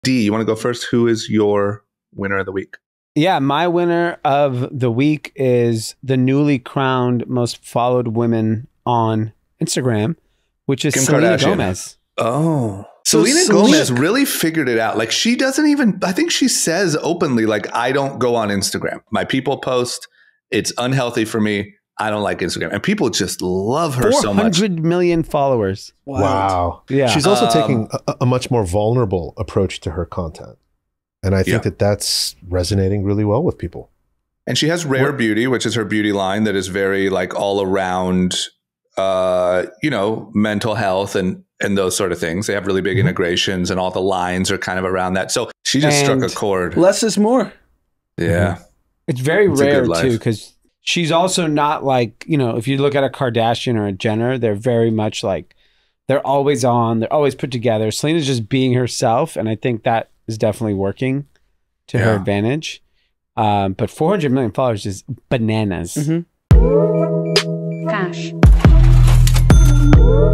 D, you want to go first? Who is your winner of the week? Yeah, my winner of the week is the newly crowned most followed women on Instagram, which is Selena Gomez. Oh. Selena Gomez really figured it out. Like, she doesn't even, I think she says openly, like, I don't go on Instagram. My people post, it's unhealthy for me. I don't like Instagram. And people just love her so much. 400 million followers. Wow. Yeah. She's also taking a much more vulnerable approach to her content. And I think that that's resonating really well with people. And she has Rare Beauty, which is her beauty line that is very like all around, mental health and those sort of things. They have really big integrations and all the lines are kind of around that. So she just struck a chord. Less is more. Yeah. It's very rare too, because she's also not like, if you look at a Kardashian or a Jenner, they're very much like, they're always on, they're always put together. Selena's just being herself. And I think that is definitely working to her advantage. But 400 million followers is bananas. Cash.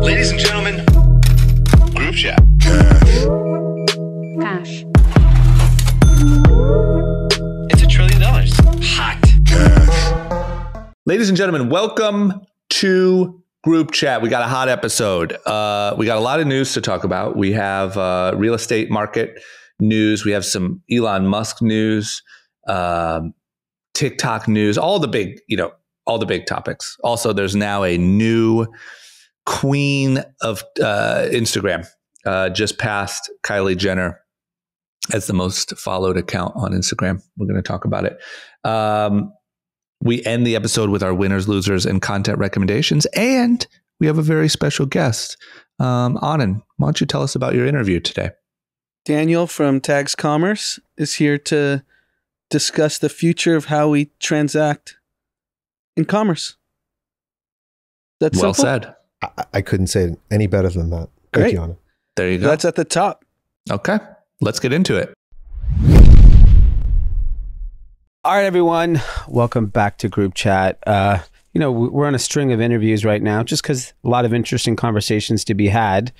Ladies and gentlemen, group chat. Cash. It's $1 trillion. Hot. Ladies and gentlemen, welcome to Group Chat. We got a hot episode. We got a lot of news to talk about. We have real estate market news. We have some Elon Musk news, TikTok news, all the big topics. Also, there's now a new queen of Instagram, just passed Kylie Jenner as the most followed account on Instagram. We're going to talk about it. We end the episode with our winners, losers, and content recommendations. And we have a very special guest. Anand, why don't you tell us about your interview today? Daniel from Tags Commerce is here to discuss the future of how we transact in commerce. That's well simple? said. I couldn't say it any better than that. Thank you, Anand. There you go. That's at the top. Okay, let's get into it. All right, everyone. Welcome back to Group Chat. We're on a string of interviews right now just because a lot of interesting conversations to be had.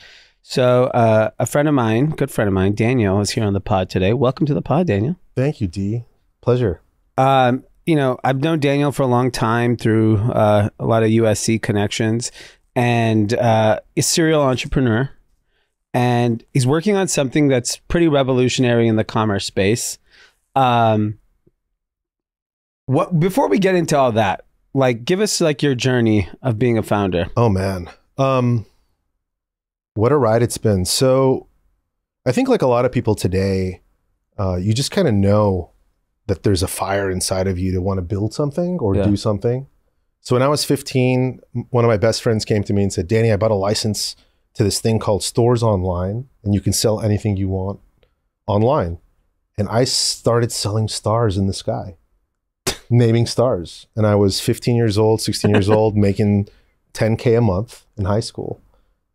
So a good friend of mine, Daniel, is here on the pod today. Welcome to the pod, Daniel. Thank you, D. Pleasure. I've known Daniel for a long time through a lot of USC connections, and a serial entrepreneur. And he's working on something that's pretty revolutionary in the commerce space. Before we get into all that, give us your journey of being a founder. Oh man. What a ride it's been. So I think like a lot of people today, you just kind of know that there's a fire inside of you to want to build something or do something. So when I was 15, one of my best friends came to me and said, Danny, I bought a license to this thing called Stores Online, and you can sell anything you want online. And I started selling stars in the sky, naming stars. And I was 15 years old, 16 years old, making $10K a month in high school.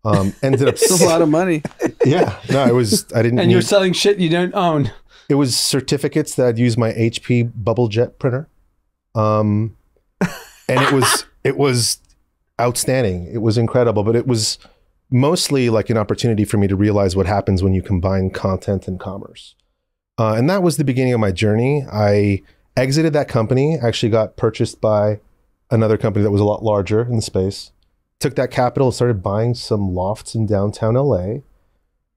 Ended up That's a lot of money. Yeah. No, I didn't. And you're selling shit you don't own. It was certificates that I'd use my HP bubble jet printer. And it was outstanding. It was incredible, but it was mostly like an opportunity for me to realize what happens when you combine content and commerce. And that was the beginning of my journey. I exited that company, actually got purchased by another company that was a lot larger in the space. Took that capital, started buying some lofts in downtown LA,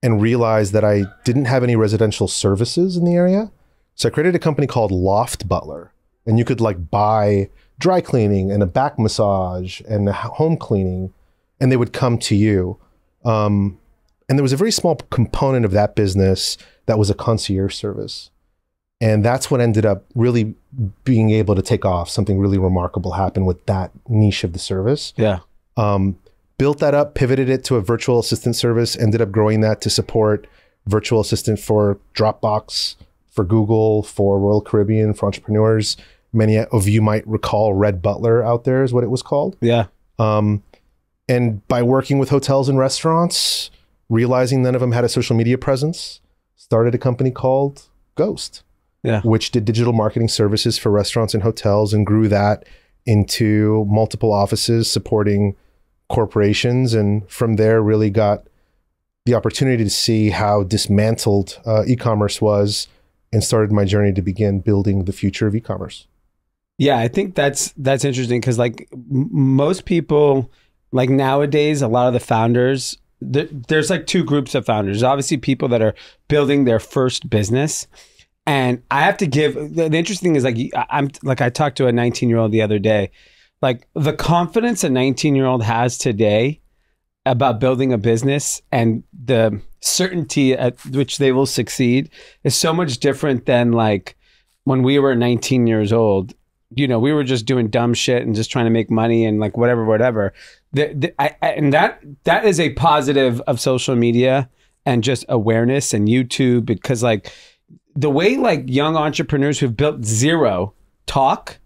and realized that I didn't have any residential services in the area. So I created a company called Loft Butler, and you could buy dry cleaning and a back massage and a home cleaning, and they would come to you. And there was a very small component of that business that was a concierge service. And that's what ended up really being able to take off. Something really remarkable happened with that niche of the service. Yeah. Built that up, pivoted it to a virtual assistant service, ended up growing that to support virtual assistant for Dropbox, for Google, for Royal Caribbean, for entrepreneurs. Many of you might recall Red Butler out there is what it was called. Yeah. And by working with hotels and restaurants, realizing none of them had a social media presence, started a company called Ghost, which did digital marketing services for restaurants and hotels, and grew that into multiple offices supporting corporations. And from there really got the opportunity to see how dismantled e-commerce was, and started my journey to begin building the future of e-commerce. Yeah, I think that's interesting because like most people, like nowadays, a lot of the founders, there's like two groups of founders. Obviously, people that are building their first business. And I have to give, the interesting thing is like, I talked to a 19-year-old the other day, like the confidence a 19-year-old has today about building a business and the certainty at which they will succeed is so much different than like when we were 19 years old. You know, we were just doing dumb shit and just trying to make money and like whatever. And that is a positive of social media and just awareness and YouTube, because like the way like young entrepreneurs who've built zero talk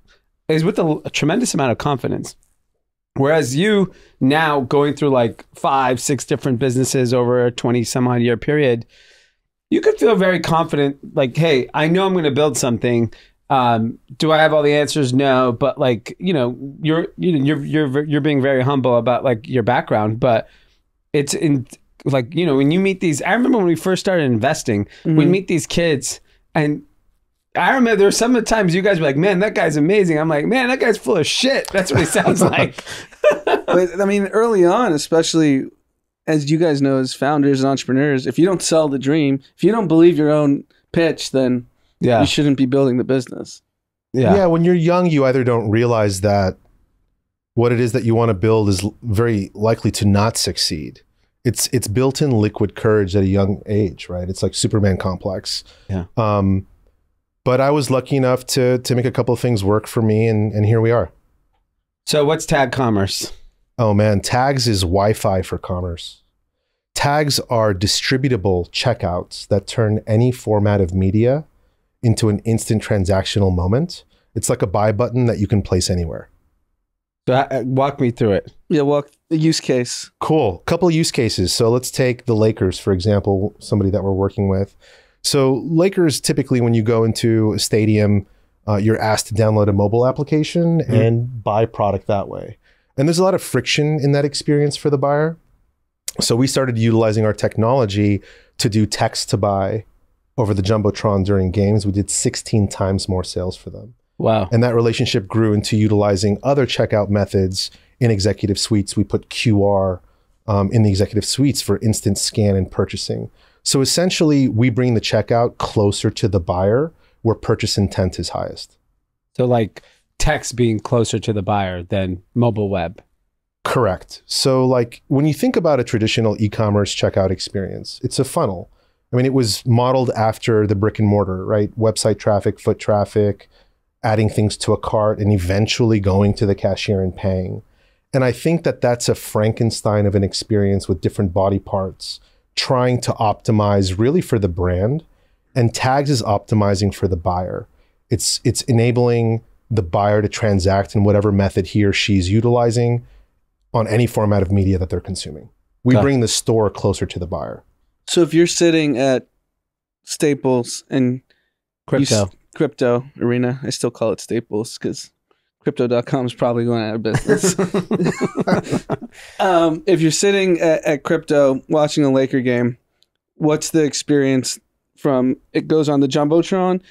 is with a tremendous amount of confidence. Whereas you now going through like 5-6 different businesses over a 20 some odd year period, you could feel very confident. Like, hey, I know I'm going to build something. Do I have all the answers? No, but like, you know, you're being very humble about like your background, but it's in like, you know, when you meet these, I remember when we first started investing, we meet these kids, and I remember there were some of the times you guys were like, man, that guy's amazing. I'm like, man, that guy's full of shit. That's what he sounds like. But I mean, early on, especially as you guys know, as founders and entrepreneurs, if you don't sell the dream, if you don't believe your own pitch, then you shouldn't be building the business. Yeah. When you're young, you either don't realize that what it is that you want to build is very likely to not succeed. It's built-in liquid courage at a young age, right? It's like Superman complex. Yeah. But I was lucky enough to make a couple of things work for me, and here we are. So what's Tag Commerce? Oh man, Tags is Wi-Fi for commerce. Tags are distributable checkouts that turn any format of media into an instant transactional moment. It's like a buy button that you can place anywhere. So walk me through it. Yeah, walk the use case. Cool. Couple use cases. So let's take the Lakers, for example, somebody that we're working with. So Lakers, typically when you go into a stadium, you're asked to download a mobile application and buy product that way. And there's a lot of friction in that experience for the buyer. So we started utilizing our technology to do text to buy over the Jumbotron during games. We did 16 times more sales for them. Wow. And that relationship grew into utilizing other checkout methods in executive suites. We put QR in the executive suites for instant scan and purchasing. So essentially, we bring the checkout closer to the buyer where purchase intent is highest. So like text being closer to the buyer than mobile web. Correct. So like when you think about a traditional e-commerce checkout experience, it's a funnel. I mean, it was modeled after the brick and mortar, right? Website traffic, foot traffic, adding things to a cart, and eventually going to the cashier and paying. And I think that that's a Frankenstein of an experience with different body parts, trying to optimize really for the brand. And Tags is optimizing for the buyer. It's enabling the buyer to transact in whatever method he or she's utilizing on any format of media that they're consuming. We bring the store closer to the buyer. So if you're sitting at Staples and crypto arena, I still call it Staples because crypto.com is probably going out of business. If you're sitting at crypto watching a Laker game, what's the experience from it goes on the Jumbotron?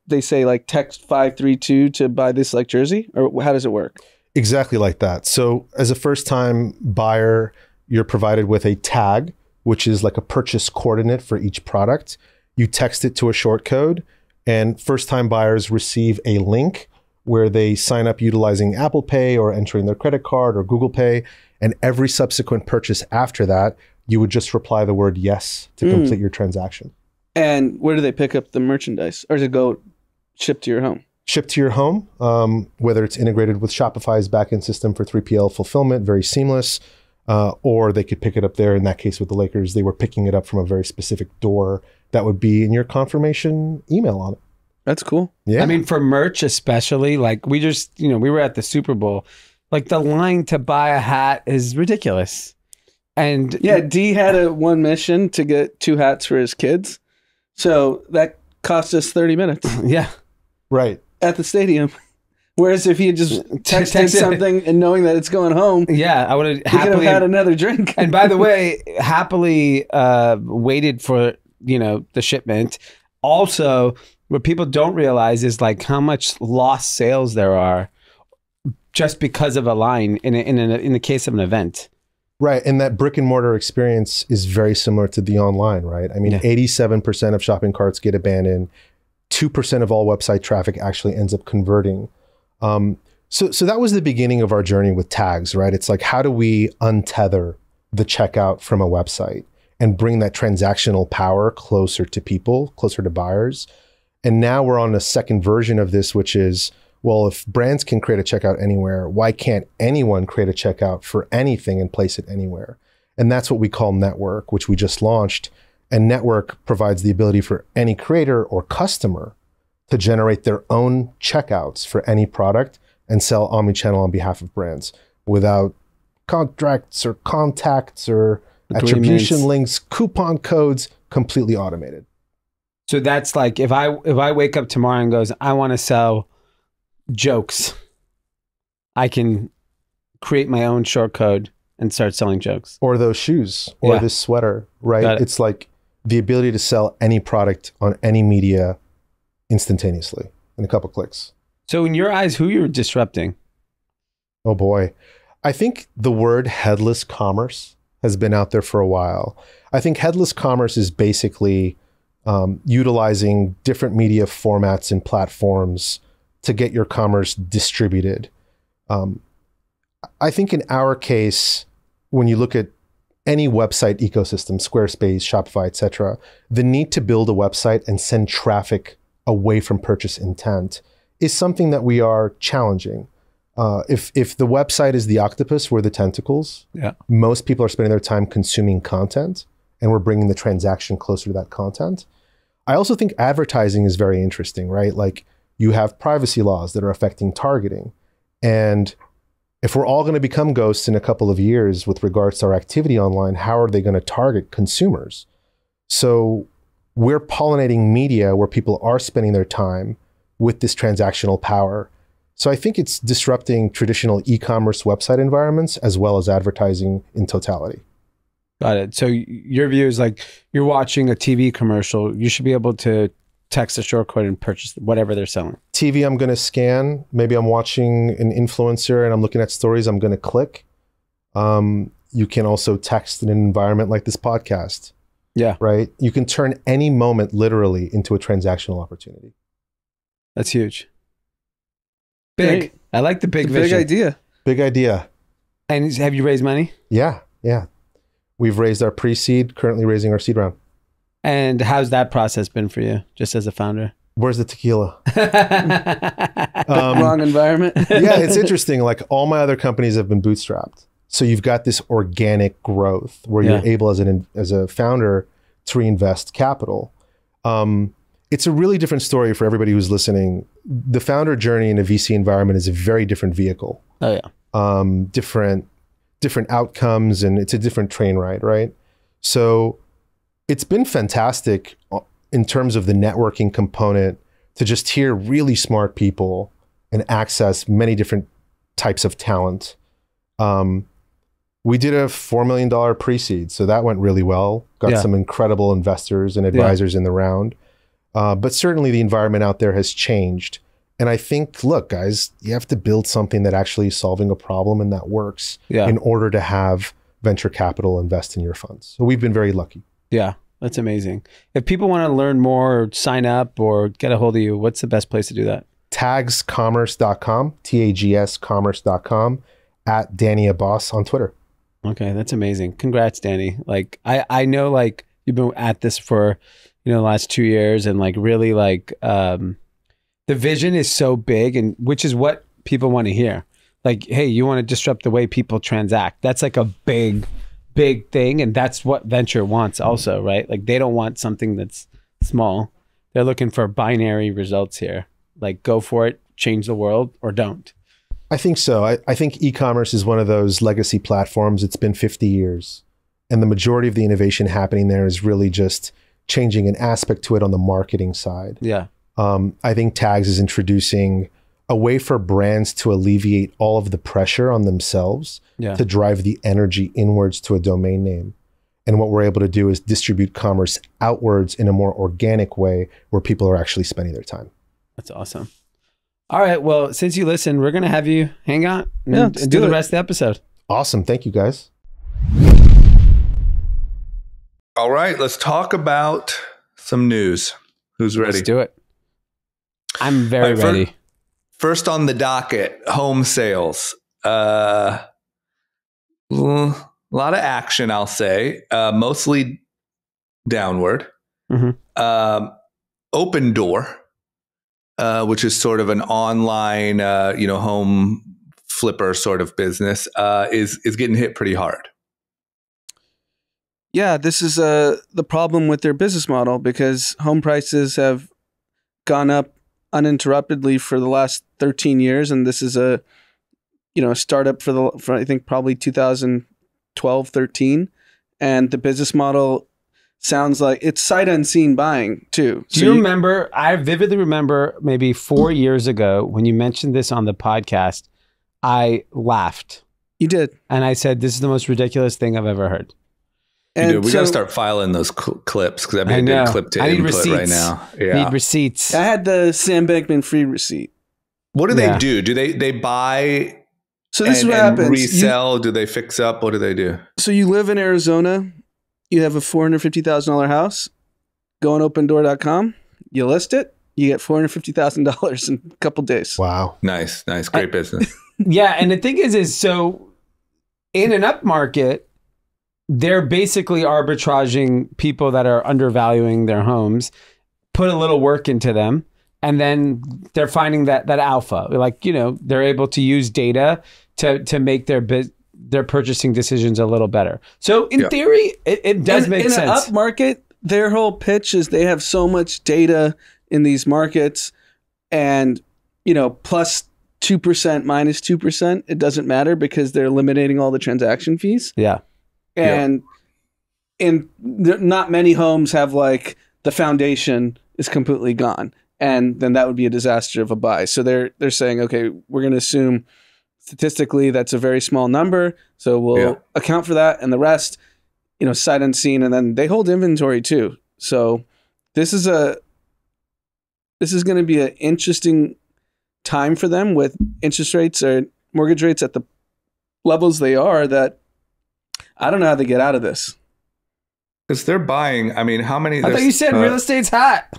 They say like text 532 to buy this like jersey, or how does it work? Exactly like that. So as a first-time buyer, you're provided with a tag, which is like a purchase coordinate for each product. You text it to a short code, and first-time buyers receive a link where they sign up utilizing Apple Pay or entering their credit card or Google Pay. And every subsequent purchase after that, you would just reply the word yes to complete your transaction. And where do they pick up the merchandise? Or does it go shipped to your home? Shipped to your home, whether it's integrated with Shopify's backend system for 3PL fulfillment, very seamless, or they could pick it up there. In that case with the Lakers, they were picking it up from a very specific door that would be in your confirmation email on it. That's cool. Yeah. I mean, for merch especially, like we just, we were at the Super Bowl. Like the line to buy a hat is ridiculous. And yeah, D had one mission to get 2 hats for his kids. So that cost us 30 minutes. Yeah. Right. At the stadium. Whereas if he had just texted something and knowing that it's going home, yeah, I would have happily could have had another drink. And by the way, happily waited for, you know, the shipment. Also, what people don't realize is like how much lost sales there are just because of a line in the case of an event. Right. And that brick and mortar experience is very similar to the online, right? I mean, 87% of shopping carts get abandoned. 2% of all website traffic actually ends up converting. So that was the beginning of our journey with tags, right? It's like, how do we untether the checkout from a website and bring that transactional power closer to people, closer to buyers? And now we're on a second version of this, which is, well, if brands can create a checkout anywhere, why can't anyone create a checkout for anything and place it anywhere? And that's what we call Network, which we just launched. And Network provides the ability for any creator or customer to generate their own checkouts for any product and sell omnichannel on behalf of brands without contracts or contacts or attribution links, coupon codes, completely automated. So that's like, if I wake up tomorrow and goes, I want to sell jokes, I can create my own short code and start selling jokes. Or those shoes or this sweater, right? It's like the ability to sell any product on any media instantaneously in a couple clicks. So in your eyes, who you're disrupting? Oh boy. I think the word headless commerce has been out there for a while. I think headless commerce is basically utilizing different media formats and platforms to get your commerce distributed. I think in our case, when you look at any website ecosystem, Squarespace, Shopify, etc., the need to build a website and send traffic away from purchase intent is something that we are challenging. If the website is the octopus, we're the tentacles. Yeah. Most people are spending their time consuming content, and we're bringing the transaction closer to that content. I also think advertising is very interesting, right? Like, you have privacy laws that are affecting targeting. And if we're all going to become ghosts in a couple of years with regards to our activity online, how are they going to target consumers? So we're pollinating media where people are spending their time with this transactional power. So I think it's disrupting traditional e-commerce website environments as well as advertising in totality. Got it. So your view is like, you're watching a TV commercial, you should be able to text a short code and purchase whatever they're selling. TV, I'm going to scan. Maybe I'm watching an influencer and I'm looking at stories, I'm going to click. You can also text in an environment like this podcast. Yeah. Right? You can turn any moment literally into a transactional opportunity. That's huge. Big. Right. I like the big vision. Big idea. Big idea. And have you raised money? Yeah. We've raised our pre-seed, currently raising our seed round. And how's that process been for you, just as a founder? Where's the tequila? Wrong environment. Yeah, it's interesting. Like, all my other companies have been bootstrapped. So you've got this organic growth where you're able as a founder to reinvest capital. It's a really different story for everybody who's listening. The founder journey in a VC environment is a very different vehicle. Oh yeah. Different outcomes, and it's a different train ride, right? So it's been fantastic in terms of the networking component to just hear really smart people and access many different types of talent. We did a $4 million pre-seed, so that went really well. Got some incredible investors and advisors in the round. But certainly the environment out there has changed. And I think, look, guys, you have to build something that actually is solving a problem and that works in order to have venture capital invest in your funds. So we've been very lucky. Yeah, that's amazing. If people want to learn more, or sign up, or get a hold of you, what's the best place to do that? tagscommerce.com, TAGS commerce.com, at Danny Abbas on Twitter. Okay, that's amazing. Congrats, Danny. Like, I know, like, you've been at this for, the last 2 years, and like really like the vision is so big, and which is what people want to hear. Like, hey, you want to disrupt the way people transact. That's like a big thing, and that's what venture wants also, right? Like, they don't want something that's small. They're looking for binary results here. Like, go for it, change the world, or don't. I think so. I think e-commerce is one of those legacy platforms. It's been 50 years, and the majority of the innovation happening there is really just changing an aspect to it on the marketing side. Yeah. I think Tags is introducing a way for brands to alleviate all of the pressure on themselves to drive the energy inwards to a domain name. And what we're able to do is distribute commerce outwards in a more organic way where people are actually spending their time. That's awesome. All right. Well, since you listen, we're going to have you hang out and do the rest of the episode. Awesome. Thank you, guys. All right. Let's talk about some news. Who's ready? Let's do it. I'm very ready. First on the docket, home sales. A lot of action, I'll say. Mostly downward. Opendoor, which is sort of an online, home flipper sort of business, is getting hit pretty hard. Yeah, this is the problem with their business model, because home prices have gone up uninterruptedly for the last 13 years, and this is a startup for I think probably 2012, 13, and the business model sounds like it's sight unseen buying too. Do you remember? I vividly remember maybe 4 years ago when you mentioned this on the podcast. I laughed. You did, and I said, "This is the most ridiculous thing I've ever heard." And we got to start filing those clips, because that'd be a good clip to input receipts right now. Yeah. Need receipts. I had the Sam Bankman-Fried receipt. What do they do? Do they buy? So this is what happens. Resell? Do they fix up? What do they do? So you live in Arizona. You have a $450,000 house. Go on Opendoor.com. You list it. You get $450,000 in a couple days. Wow. Nice. Great business. Yeah. And the thing is so in an up market, they're basically arbitraging people that are undervaluing their homes, put a little work into them, and then they're finding that alpha. Like, they're able to use data to make their purchasing decisions a little better. So in theory, it does make sense. In an up market, their whole pitch is they have so much data in these markets, and plus 2%, minus 2%, it doesn't matter, because they're eliminating all the transaction fees. Yeah. And not many homes have, like, the foundation is completely gone, and then that would be a disaster of a buy. So they're saying, okay, we're going to assume statistically that's a very small number, so we'll account for that, and the rest, sight unseen, and then they hold inventory too. So this is going to be an interesting time for them with interest rates or mortgage rates at the levels they are, that I don't know how they get out of this. Because they're buying, I mean, how many? I thought you said real estate's hot.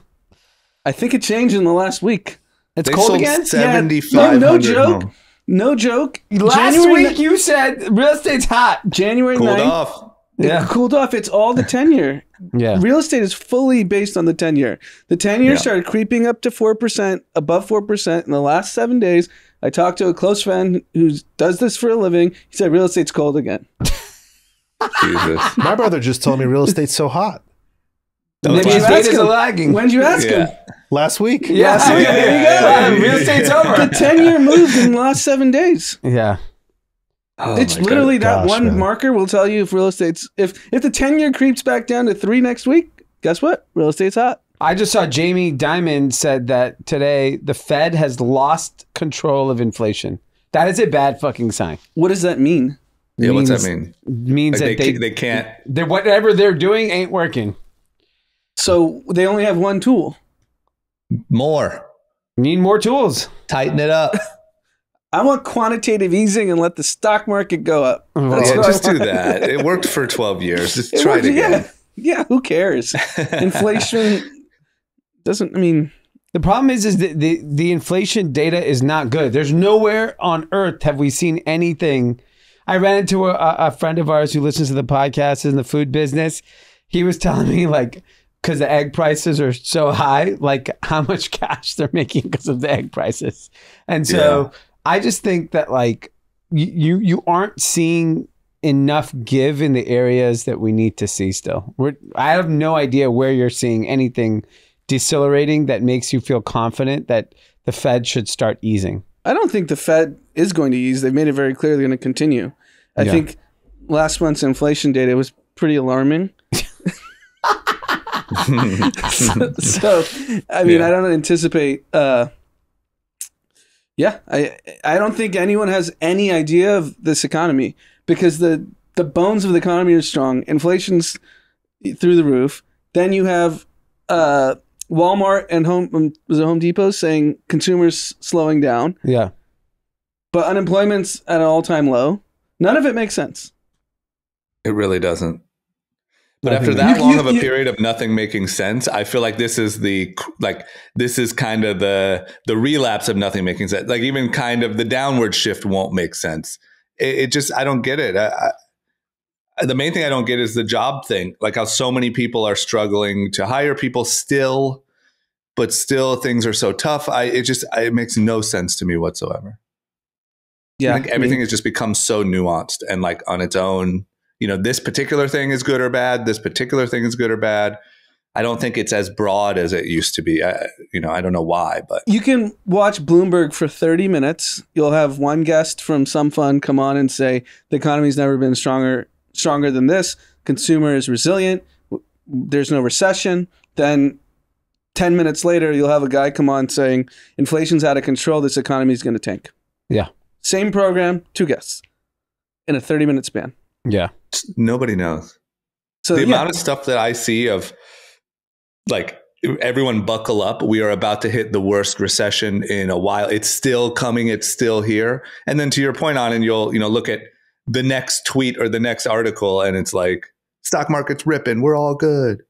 I think it changed in the last week. It's cold again? 7,500 no joke. homes. No joke. Last week you said real estate's hot. January 9th. Cooled off. It cooled off. It's all the 10-year. Yeah. Real estate is fully based on the 10-year. The 10-year started creeping up to 4%, above 4% in the last 7 days. I talked to a close friend who does this for a living. He said real estate's cold again. Jesus. My brother just told me real estate's so hot. Maybe his data's lagging. When did you ask him? Last week. Yeah. Last week. There you go. Real estate's over. The 10-year moved in the last 7 days. Yeah. Oh, it's literally that one marker will tell you if real estate's, if the 10-year creeps back down to 3 next week, guess what? Real estate's hot. I just saw Jamie Dimon said that today the Fed has lost control of inflation. That is a bad fucking sign. What does that mean? Yeah, what's that mean? Means like that they can't. Whatever they're doing ain't working. So they only have one tool. More. Need more tools. Tighten it up. I want quantitative easing and let the stock market go up. Just do that. It worked for 12 years. Just try it again. Yeah, who cares? Inflation doesn't, I mean... The problem is that the inflation data is not good. There's nowhere on earth have we seen anything. I ran into a friend of ours who listens to the podcast in the food business. He was telling me, like, because the egg prices are so high, like how much cash they're making because of the egg prices. And so I just think that, like, you aren't seeing enough give in the areas that we need to see still. I have no idea where you're seeing anything decelerating that makes you feel confident that the Fed should start easing. I don't think the Fed is going to ease. They've made it very clear they're going to continue. I think last month's inflation data was pretty alarming. So I mean, I don't anticipate Yeah, I don't think anyone has any idea of this economy because the bones of the economy are strong. Inflation's through the roof. Then you have Walmart and Home Depot saying consumers slowing down. Yeah. But unemployment's at an all-time low. None of it makes sense. It really doesn't. But after that long of a period of nothing making sense, I feel like this is kind of the relapse of nothing making sense. Like even kind of the downward shift won't make sense. It just, I don't get it. The main thing I don't get is the job thing. Like how so many people are struggling to hire people still, but still things are so tough. It makes no sense to me whatsoever. Yeah. I think everything has just become so nuanced and like on its own. You know, this particular thing is good or bad. This particular thing is good or bad. I don't think it's as broad as it used to be. I don't know why, but you can watch Bloomberg for 30 minutes. You'll have one guest from some fund come on and say the economy's never been stronger than this. Consumer is resilient. There's no recession. Then 10 minutes later, you'll have a guy come on saying inflation's out of control. This economy is going to tank. Yeah. Same program, 2 guests in a 30-minute span. Yeah. Nobody knows. So the amount of stuff that I see of like everyone buckle up. We are about to hit the worst recession in a while. It's still coming. It's still here. And then to your point on, and you'll look at the next tweet or the next article, and it's like stock market's ripping. We're all good.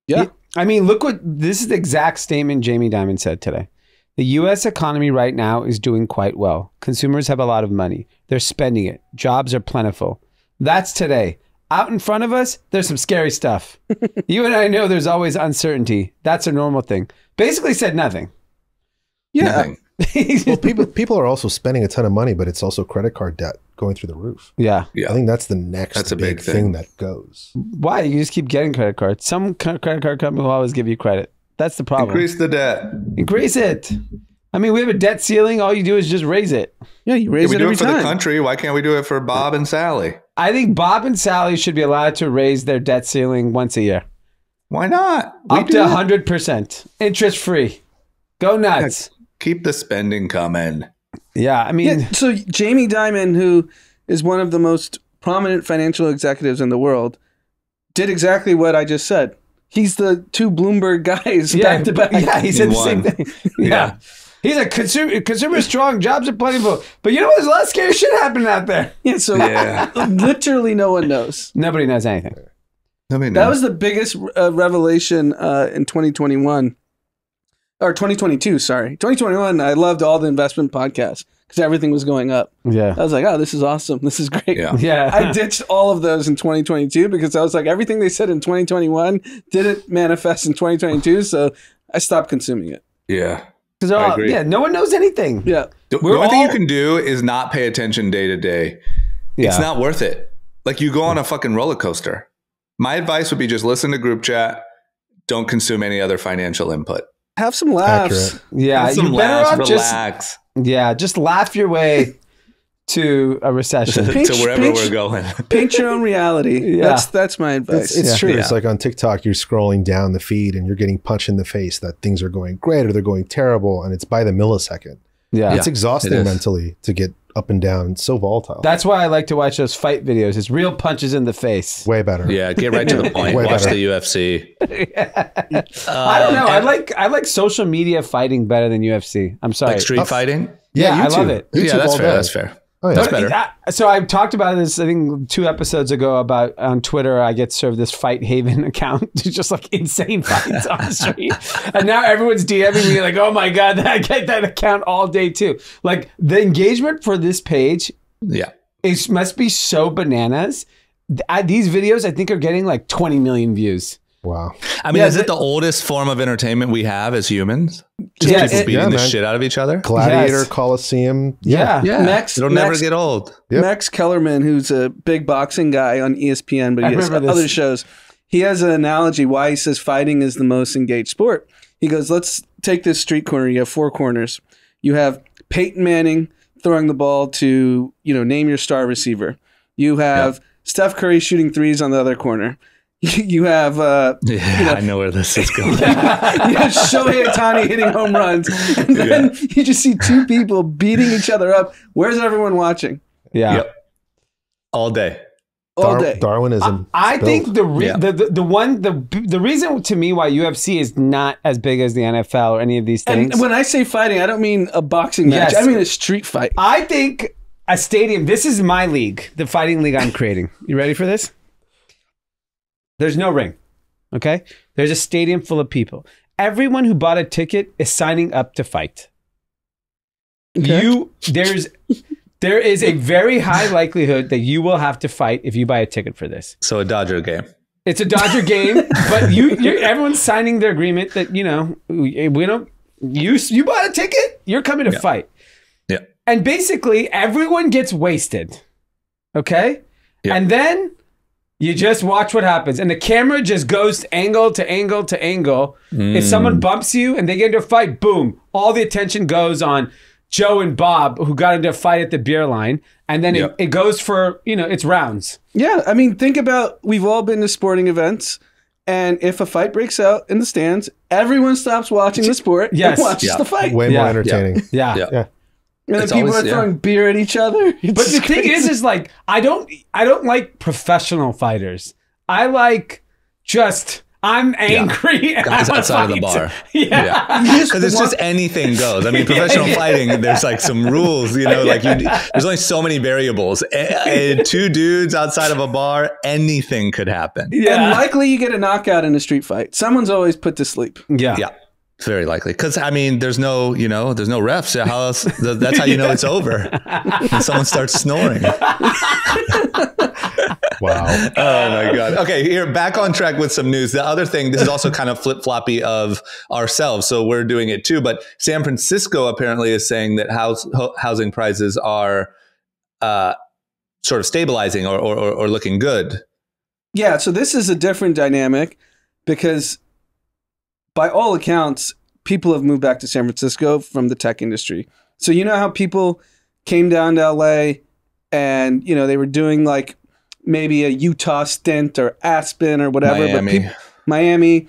Yeah. I mean, this is the exact statement Jamie Dimon said today. The U.S. economy right now is doing quite well. Consumers have a lot of money. They're spending it. Jobs are plentiful. That's today. Out in front of us, there's some scary stuff. You and I know there's always uncertainty. That's a normal thing. Basically said nothing. Yeah. Nothing. Well, people are also spending a ton of money, but it's also credit card debt going through the roof. Yeah. I think that's the next big thing that goes. Why? You just keep getting credit cards. Some credit card company will always give you credit. That's the problem. Increase the debt. Increase it. I mean, we have a debt ceiling. All you do is just raise it. Yeah, you raise it every time. We do it for the country. Why can't we do it for Bob and Sally? I think Bob and Sally should be allowed to raise their debt ceiling once a year. Why not? Up to 100%. Interest free. Go nuts. Yeah, keep the spending coming. Yeah, I mean. Yeah, so Jamie Dimon, who is one of the most prominent financial executives in the world, did exactly what I just said. He's the 2 Bloomberg guys back to back. Yeah, he said the same thing. Yeah. He's a consumer strong, jobs are plentiful. But you know what? There's a lot of scary shit happening out there. Yeah, so literally no one knows. Nobody knows anything. Nobody knows. That was the biggest revelation in 2021. Or 2022, sorry. 2021, I loved all the investment podcasts because everything was going up. Yeah. I was like, oh, this is awesome. This is great. Yeah. I ditched all of those in 2022 because I was like, everything they said in 2021 didn't manifest in 2022. So I stopped consuming it. Yeah. Because no one knows anything. Yeah. The only thing you can do is not pay attention day to day. Yeah. It's not worth it. Like you go on a fucking roller coaster. My advice would be just listen to group chat. Don't consume any other financial input. Have some laughs. Accurate. Yeah. Some laughs, relax. Just laugh your way to a recession. To wherever we're going. Paint your own reality. Yeah. That's my advice. It's true. Yeah. It's like on TikTok, you're scrolling down the feed and you're getting punched in the face that things are going great or they're going terrible, and it's by the millisecond. Yeah. It's exhausting mentally to get up and down. It's so volatile. That's why I like to watch those fight videos. It's real punches in the face. Way better. Yeah, get right to the point. Watch the UFC. I don't know. I like social media fighting better than UFC. I'm sorry. Like street fighting? Yeah, I love it. YouTube that's all fair. day. That's fair. Oh, yeah. That's better. So I've talked about this, I think 2 episodes ago, about on Twitter, I get served this Fight Haven account. Just like insane fights on the street. And now everyone's DMing me like, oh my God, I get that account all day too. Like the engagement for this page must be so bananas. These videos, I think, are getting like 20 million views. Wow. I mean, is it the oldest form of entertainment we have as humans? Just people beating the shit out of each other? Gladiator, Coliseum. Yeah. It'll never get old. Yep. Max Kellerman, who's a big boxing guy on ESPN, but he has other shows. He has an analogy why he says fighting is the most engaged sport. He goes, let's take this street corner. You have 4 corners. You have Peyton Manning throwing the ball to, name your star receiver. You have Steph Curry shooting threes on the other corner. You have, I know where this is going. you have Shohei Ohtani hitting home runs, and then you just see two people beating each other up. Where's everyone watching? Yeah. Yep. All day. All day. Darwinism. I think the reason to me why UFC is not as big as the NFL or any of these things. And when I say fighting, I don't mean a boxing match. Yes. I mean a street fight. I think a stadium. This is my league, the fighting league I'm creating. You ready for this? There's no ring. Okay? There's a stadium full of people. Everyone who bought a ticket is signing up to fight. Okay. There is a very high likelihood that you will have to fight if you buy a ticket for this. So a Dodger game. It's a Dodger game, but everyone's signing their agreement that, you bought a ticket, you're coming to fight. Yeah. And basically everyone gets wasted. Okay? Yeah. And then you just watch what happens. And the camera just goes angle to angle to angle. If someone bumps you and they get into a fight, boom, all the attention goes on Joe and Bob, who got into a fight at the beer line. And then it goes for, it's rounds. Yeah. I mean, think about, we've all been to sporting events. And if a fight breaks out in the stands, everyone stops watching the sport and watches the fight. Way more entertaining. Yeah. And then people are throwing beer at each other. But the thing is like, I don't like professional fighters. I like I'm angry and guys outside of the bar. Because it's just anything goes. I mean, professional fighting, there's like some rules, there's only so many variables. Two dudes outside of a bar, anything could happen. Yeah. And likely you get a knockout in a street fight. Someone's always put to sleep. Yeah. It's very likely. Because, I mean, there's no refs. How else? That's how you know it's over. When someone starts snoring. Wow. Oh, my God. Okay, here, back on track with some news. The other thing, this is also kind of flip-floppy of ourselves, so we're doing it too. But San Francisco apparently is saying that housing prices are sort of stabilizing or looking good. Yeah, so this is a different dynamic because by all accounts, people have moved back to San Francisco from the tech industry. So you know how people came down to LA and, they were doing like maybe a Utah stint or Aspen or whatever. Miami.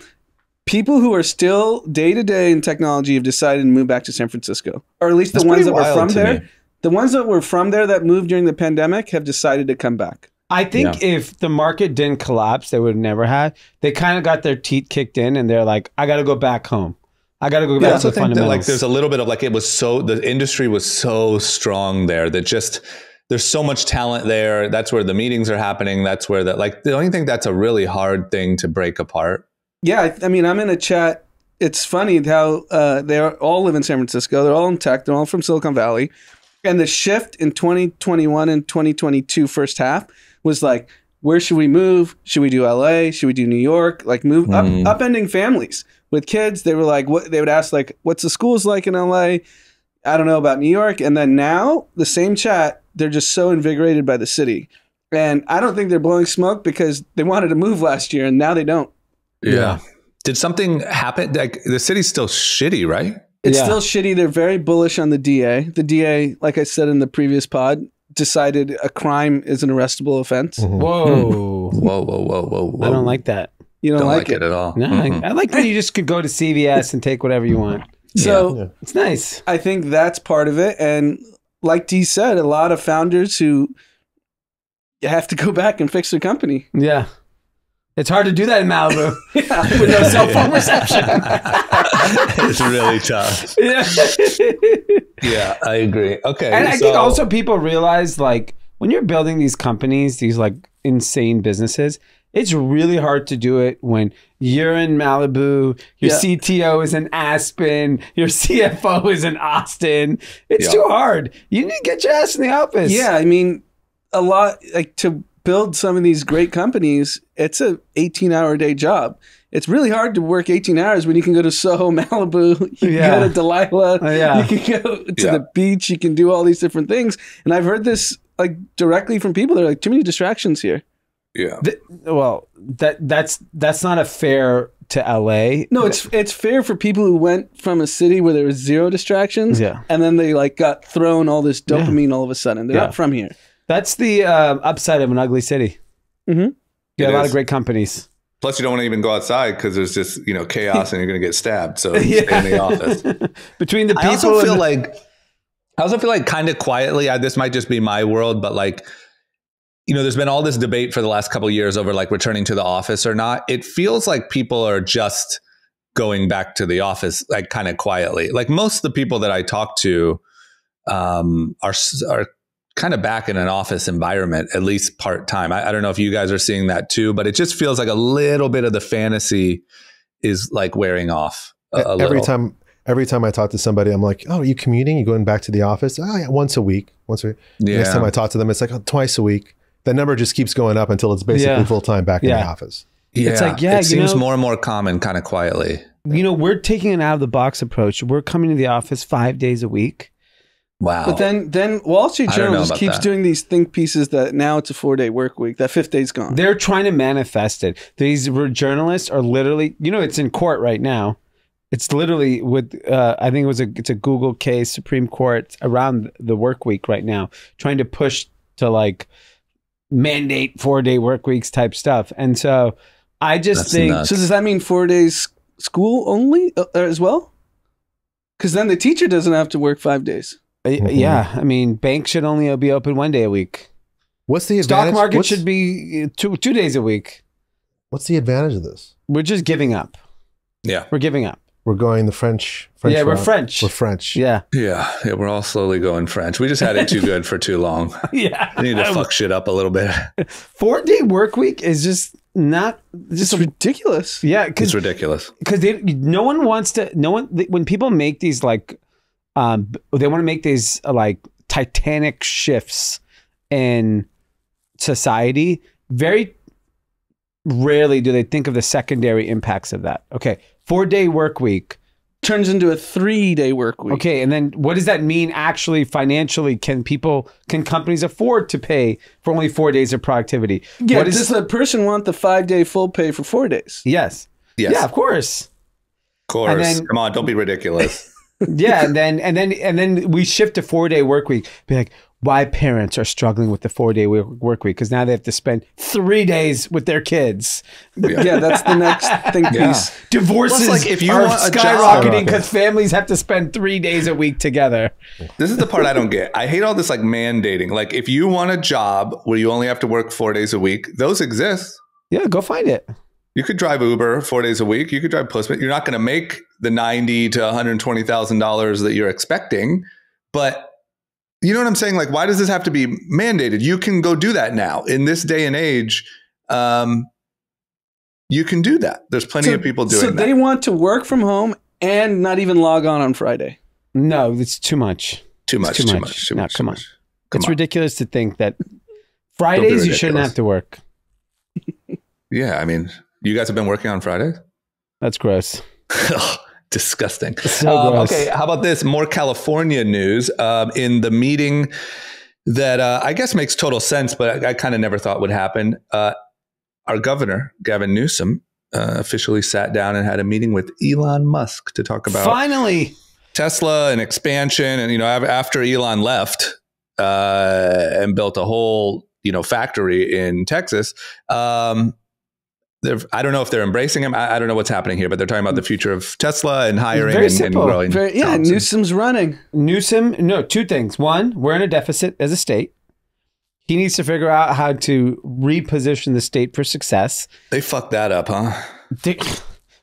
People who are still day-to-day in technology have decided to move back to San Francisco. Or at least the ones that were from there. The ones that were from there that moved during the pandemic have decided to come back. I think if the market didn't collapse, they would have never had. They kind of got their teeth kicked in, and they're like, "I got to go back home. I got to go back to the fundamentals." There's a little bit of the industry was so strong there that just there's so much talent there. That's where the meetings are happening. That's where the only thing that's a really hard thing to break apart. Yeah, I mean, I'm in a chat. It's funny how they all live in San Francisco. They're all in tech. They're all from Silicon Valley, and the shift in 2021 and 2022 first half was like, where should we move? Should we do LA? Should we do New York? Like move upending families with kids. They were like, what they would ask, like, what's the schools like in LA? I don't know about New York. And then now the same chat, they're just so invigorated by the city. And I don't think they're blowing smoke because they wanted to move last year and now they don't. Yeah. Did something happen? Like the city's still shitty, right? It's still shitty. They're very bullish on the DA. The DA, like I said in the previous pod, decided a crime is an arrestable offense. Mm-hmm. Whoa. I don't like that. You don't like it at all. No, I like that you just could go to CVS and take whatever you want. So it's nice. I think that's part of it. And like Dee said, a lot of founders who have to go back and fix their company. Yeah. It's hard to do that in Malibu with no cell phone reception. It's really tough. Yeah, I agree. Okay. And I think also people realize, like, when you're building these companies, these like insane businesses, it's really hard to do it when you're in Malibu, your CTO is in Aspen, your CFO is in Austin. It's too hard. You need to get your ass in the office. Yeah, I mean, a lot, like, to build some of these great companies, it's a 18-hour-a-day job. It's really hard to work 18 hours when you can go to Soho, Malibu, you can go to Delilah, you can go to the beach, you can do all these different things. And I've heard this like directly from people. They're like, too many distractions here. Yeah. That's not a fair to LA. No, it's fair for people who went from a city where there was zero distractions, and then they like got thrown all this dopamine all of a sudden. They're not from here. That's the upside of an ugly city. Mm-hmm. You have a lot of great companies. Plus, you don't want to even go outside because there's just chaos and you're going to get stabbed. So stay in the office. Between the people, I also feel like kind of quietly. This might just be my world, but like, there's been all this debate for the last couple of years over like returning to the office or not. It feels like people are just going back to the office, like kind of quietly. Like most of the people that I talk to are kind of back in an office environment, at least part time. I don't know if you guys are seeing that too, but it just feels like a little bit of the fantasy is like wearing off. Every time I talk to somebody, I'm like, "Oh, are you commuting? You going back to the office?" "Oh, yeah, once a week." Yeah. Next time I talk to them, it's like twice a week. The number just keeps going up until it's basically full time back in the office. Yeah, it's like it seems more and more common, kind of quietly. We're taking an out of the box approach. We're coming to the office 5 days a week. Wow. But then Wall Street Journal just keeps doing these think pieces that now it's a 4-day work week. That 5th day's gone. They're trying to manifest it. These journalists are literally, it's in court right now. It's literally with, I think it's a Google case, Supreme Court around the work week right now, trying to push to like mandate 4-day work weeks type stuff. And so I just think. Nuts. So does that mean 4 days school only as well? Because then the teacher doesn't have to work 5 days. Yeah, I mean, banks should only be open 1 day a week. What's the advantage? Stock market should be 2 days a week. What's the advantage of this? We're just giving up. Yeah, we're giving up. We're going the French. Yeah, we're route. French. We're French. Yeah. We're all slowly going French. We just had it too good for too long. Yeah, we need to fuck shit up a little bit. 4-day work week is just not just ridiculous. Yeah, it's ridiculous because no one wants to. When people make these like. They want to make these like titanic shifts in society. Very rarely do they think of the secondary impacts of that. Okay, 4-day work week turns into a 3-day work week. Okay, and then what does that mean actually financially? Can companies afford to pay for only 4 days of productivity? Yeah, does the person want the 5-day full pay for 4 days? Yes. Yeah, of course. Of course. Come on, don't be ridiculous. Yeah, and then we shift to 4-day work week. Be like, why parents are struggling with the 4-day work week because now they have to spend 3 days with their kids. Yeah, that's the next think piece. Divorces like if you are want skyrocketing because families have to spend 3 days a week together. This is the part I don't get. I hate all this like mandating. Like if you want a job where you only have to work 4 days a week, those exist. Yeah, go find it. You could drive Uber 4 days a week. You could drive Postmates. You're not going to make the $90,000 to $120,000 that you're expecting, but you know what I'm saying? Like, why does this have to be mandated? You can go do that now in this day and age. You can do that. There's plenty of people doing that. So they want to work from home and not even log on Friday. No, it's too much. Too much. Come on. It's ridiculous to think that Fridays you shouldn't have to work. Yeah, I mean, you guys have been working on Fridays? That's gross. Disgusting. So gross. Okay, how about this? More California news. In the meeting that I guess makes total sense, but I kind of never thought would happen. Our governor, Gavin Newsom, officially sat down and had a meeting with Elon Musk to talk about finally Tesla and expansion. And, after Elon left and built a whole, factory in Texas, I don't know if they're embracing him. I don't know what's happening here, but they're talking about the future of Tesla and hiring and growing. Newsom's running. No, 2 things. One, we're in a deficit as a state. He needs to figure out how to reposition the state for success. They fucked that up, huh?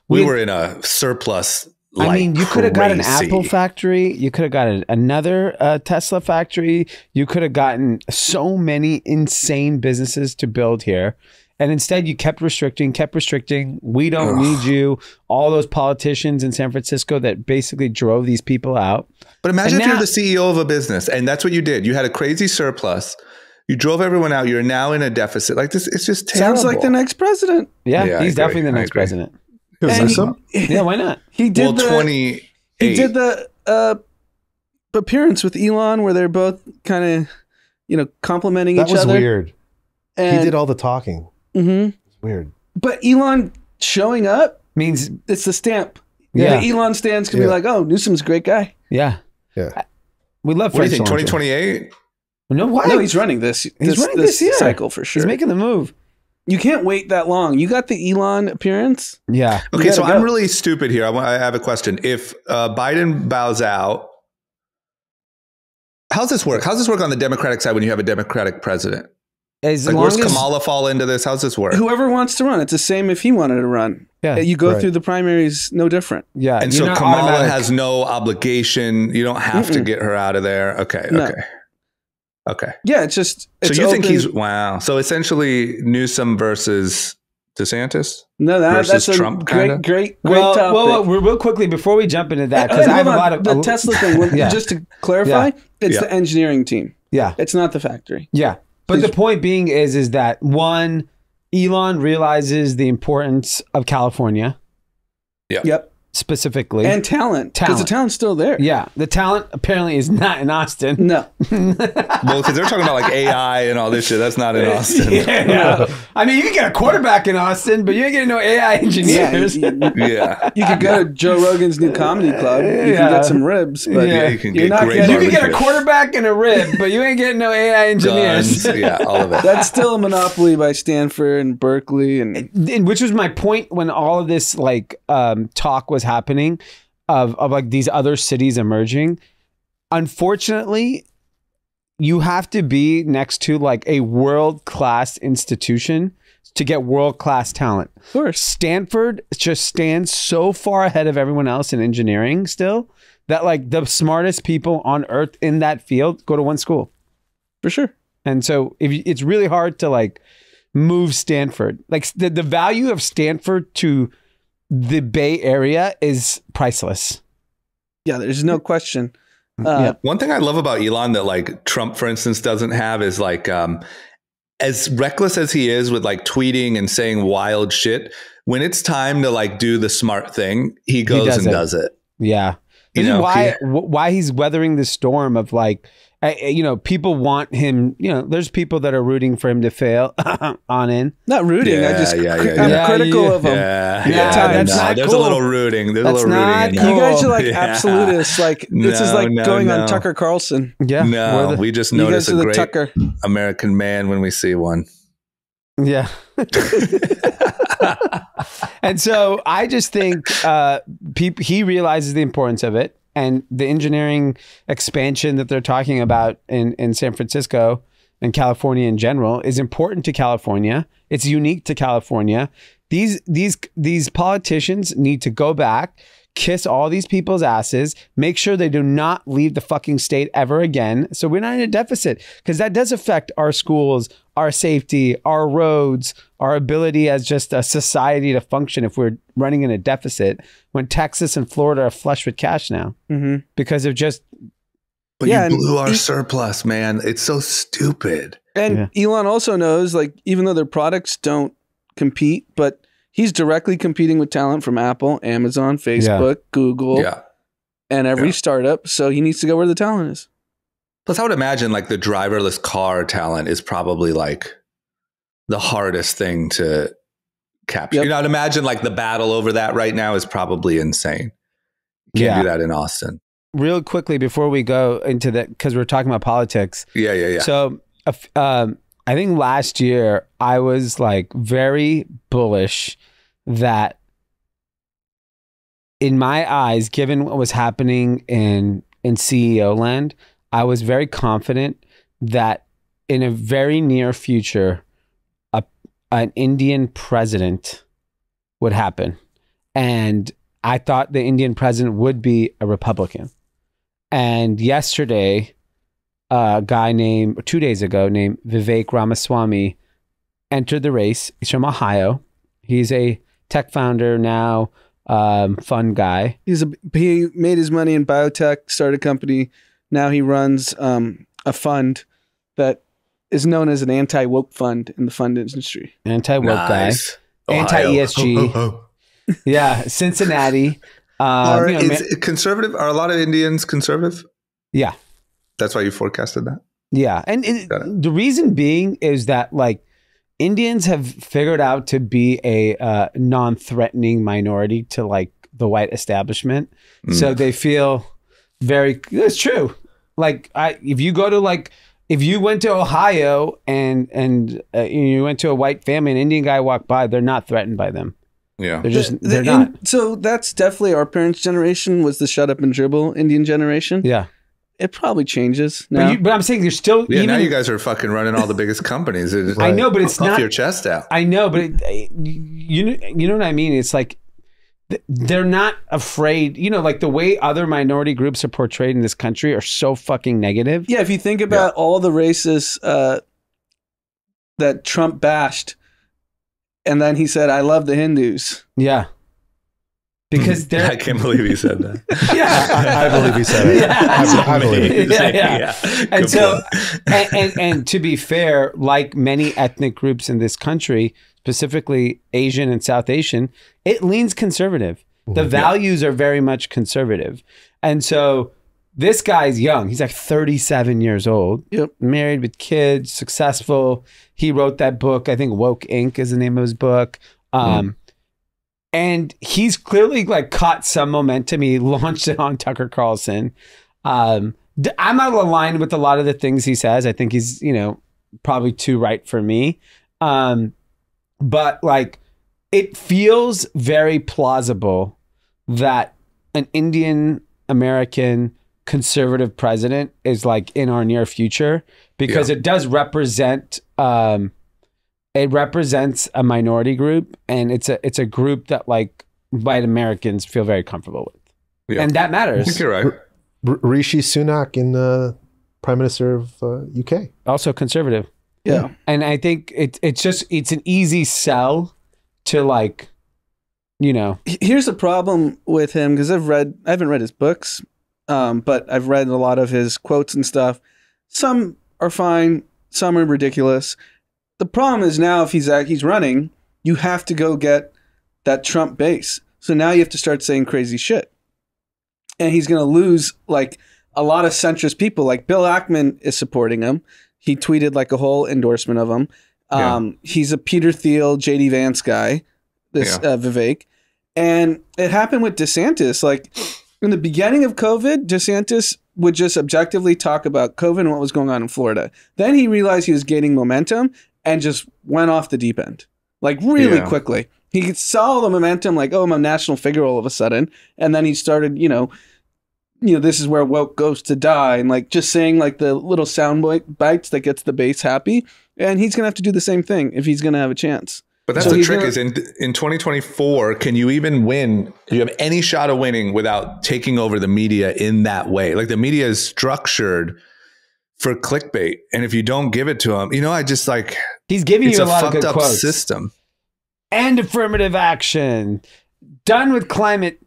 We were in a surplus. You could have got an Apple factory. You could have got another Tesla factory. You could have gotten so many insane businesses to build here. And instead, you kept restricting. We don't need you. All those politicians in San Francisco that basically drove these people out. But imagine if you're the CEO of a business and that's what you did. You had a crazy surplus. You drove everyone out. You're now in a deficit. Like this, it's just terrible. Sounds like the next president. Yeah, he's definitely the next president. Yeah, why not? He did the appearance with Elon where they're both kind of, complimenting each other. That was weird. And he did all the talking. Mm-hmm. It's weird. But Elon showing up means it's the stamp. Yeah. The Elon stands can be like, oh, Newsom's a great guy. Yeah. Yeah. We love What do you think, 2028? No, he's running this. He's running this year. cycle for sure. He's making the move. You can't wait that long. You got the Elon appearance? Yeah. Okay, so I'm really stupid here. I have a question. If Biden bows out, how's this work? How's this work on the Democratic side when you have a Democratic president? As like, long where's as Kamala fall into this? How's this work? Whoever wants to run. It's the same if he wanted to run. Yeah. You go through the primaries, no different. Yeah. And so Kamala has no obligation. You don't have to get her out of there. Okay. No. Okay. Okay. Yeah, it's just. So you think he's wow? So essentially, Newsom versus DeSantis. No, that's a Trump, great well, topic. Well, real quickly before we jump into that, because I have a lot of the Tesla thing. Just to clarify, it's the engineering team. Yeah, it's not the factory. Yeah, but the point being is that one, Elon realizes the importance of California. Yep. Specifically. And talent. Because the talent's still there. Yeah. The talent apparently is not in Austin. No. Well, because they're talking about like AI and all this shit. That's not in Austin. Yeah. I mean, you can get a quarterback in Austin, but you ain't getting no AI engineers. Yeah. You could go to Joe Rogan's new comedy club. You can get some ribs, but you can you can get a quarterback and a rib, but you ain't getting no AI engineers. Guns. Yeah, all of it. That's still a monopoly by Stanford and Berkeley. And which was my point when all of this like talk was happening of like these other cities emerging. Unfortunately, you have to be next to like a world-class institution to get world-class talent. Of course. Stanford just stands so far ahead of everyone else in engineering still that like the smartest people on earth in that field go to one school. For sure. And so it's really hard to like move Stanford. Like the value of Stanford to the Bay Area is priceless. Yeah, there's no question. One thing I love about Elon that like Trump, for instance, doesn't have is like as reckless as he is with like tweeting and saying wild shit, when it's time to like do the smart thing, he goes and does it. Yeah. This is why he's weathering the storm of like, you know, people want him, you know, there's people that are rooting for him to fail on in. Not rooting. I'm critical of him. That's not There's cool. A little rooting. There's that's a little rooting. Cool. You guys are like absolutists. Like this is like going on Tucker Carlson. Yeah. No, we just notice a great American man when we see one. Yeah. And so I just think he realizes the importance of it. And the engineering expansion that they're talking about in San Francisco and California in general is important to California. It's unique to California. These politicians need to go back, kiss all these people's asses, make sure they do not leave the fucking state ever again. So we're not in a deficit, because that does affect our schools, our safety, our roads, our ability as just a society to function if we're running in a deficit when Texas and Florida are flush with cash now because of just. But you blew our surplus, man. It's so stupid. And Elon also knows, like, even though their products don't compete, but he's directly competing with talent from Apple, Amazon, Facebook, Google, and every startup. So he needs to go where the talent is. Plus, I would imagine like the driverless car talent is probably like the hardest thing to capture. You know, I'd imagine like the battle over that right now is probably insane. Can't do that in Austin. Real quickly before we go into that, because we're talking about politics. Yeah. So I think last year I was like very bullish that in my eyes, given what was happening in CEO land, I was very confident that in a very near future, an Indian president would happen. And I thought the Indian president would be a Republican. And yesterday, a guy 2 days ago named Vivek Ramaswamy entered the race. He's from Ohio. He's a tech founder now, fun guy. He made his money in biotech, started a company. Now he runs a fund that is known as an anti-woke fund in the fund industry. Anti-woke guy. Anti-ESG. Yeah, Cincinnati. Is conservative? Are a lot of Indians conservative? Yeah. That's why you forecasted that? Yeah. And the reason being is that like Indians have figured out to be a non-threatening minority to like the white establishment. So they feel it's true. Like if you go to like if you went to Ohio and you went to a white family, an Indian guy walked by, they're not threatened by them. Yeah, they're not. So that's definitely our parents' generation was the shut up and dribble Indian generation. Yeah. It probably changes now. But I'm saying there's still now you guys are fucking running all the biggest companies. I know, but it's not your chest out. I know, but you know what I mean? It's like they're not afraid, like the way other minority groups are portrayed in this country are so fucking negative. Yeah, if you think about all the races that Trump bashed, and then he said, I love the Hindus. Yeah. Because they're... I can't believe he said that. Yeah. I believe he said it. Yeah. I believe it. Yeah. And so, and to be fair, like many ethnic groups in this country, specifically Asian and South Asian, it leans conservative. The values are very much conservative. And so this guy's young. He's like 37 years old, married with kids, successful. He wrote that book. I think Woke Inc. is the name of his book. And he's clearly like caught some momentum. He launched it on Tucker Carlson. I'm not aligned with a lot of the things he says. I think he's, probably too right for me. But like, it feels very plausible that an Indian American conservative president is like in our near future, because it does represent, it represents a minority group, and it's a group that like white Americans feel very comfortable with, and that matters. I think you're right. Rishi Sunak in the Prime Minister of UK, also conservative. Yeah, and I think it's an easy sell to like, Here's the problem with him, because I haven't read his books, but I've read a lot of his quotes and stuff. Some are fine, some are ridiculous. The problem is now if he's running, you have to go get that Trump base. So now you have to start saying crazy shit. And he's going to lose like a lot of centrist people. Like Bill Ackman is supporting him. He tweeted like a whole endorsement of him. He's a Peter Thiel, JD Vance guy, Vivek. And it happened with DeSantis. Like in the beginning of COVID, DeSantis would just objectively talk about COVID and what was going on in Florida. Then he realized he was gaining momentum and just went off the deep end, like really quickly. He saw the momentum, like, oh, I'm a national figure all of a sudden. And then he started, this is where woke goes to die. And like just saying like the little sound bites that gets the base happy. And he's going to have to do the same thing if he's going to have a chance. But that's the trick is in 2024, can you even win? Do you have any shot of winning without taking over the media in that way? Like the media is structured for clickbait. And if you don't give it to him, I just like... He's giving you a lot of good fucked up quotes. System. And affirmative action. Done with climate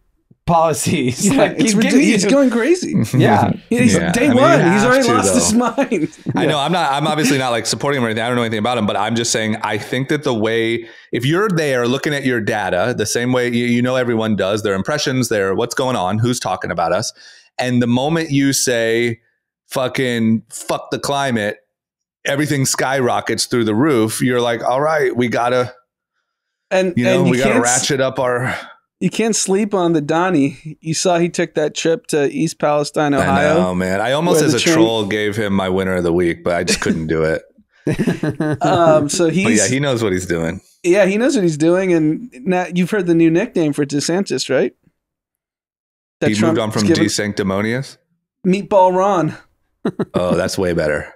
policies. Yeah, like he's going crazy. Yeah. He's day one. He's already lost his mind. I know. I'm obviously not like supporting him or anything. I don't know anything about him, but I'm just saying, I think that the way, if you're there looking at your data, the same way, everyone does, their impressions, their what's going on, who's talking about us. And the moment you say, fucking fuck the climate, everything skyrockets through the roof. You're like, all right, we gotta, we gotta ratchet up our. You can't sleep on the Donnie. You saw he took that trip to East Palestine, Ohio. I know, man. I almost, as a troll, gave him my winner of the week, but I just couldn't do it. So he knows what he's doing. Yeah, he knows what he's doing, and now you've heard the new nickname for DeSantis, right? He moved on from DeSanctimonious? Meatball Ron. Oh, that's way better.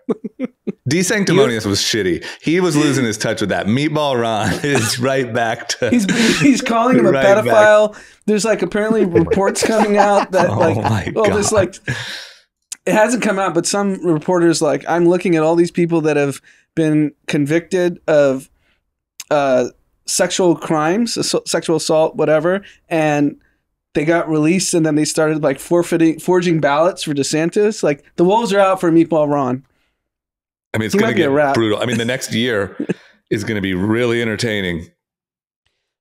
DeSanctimonious was shitty. He was losing his touch with that. Meatball Ron is right back to... He's calling him a pedophile. There's like apparently reports coming out that there's like... It hasn't come out, but some reporters like, I'm looking at all these people that have been convicted of sexual crimes, sexual assault, whatever, and they got released, and then they started like forging ballots for DeSantis. Like the wolves are out for Meatball Ron. I mean, it's going to get brutal. I mean, the next year is going to be really entertaining.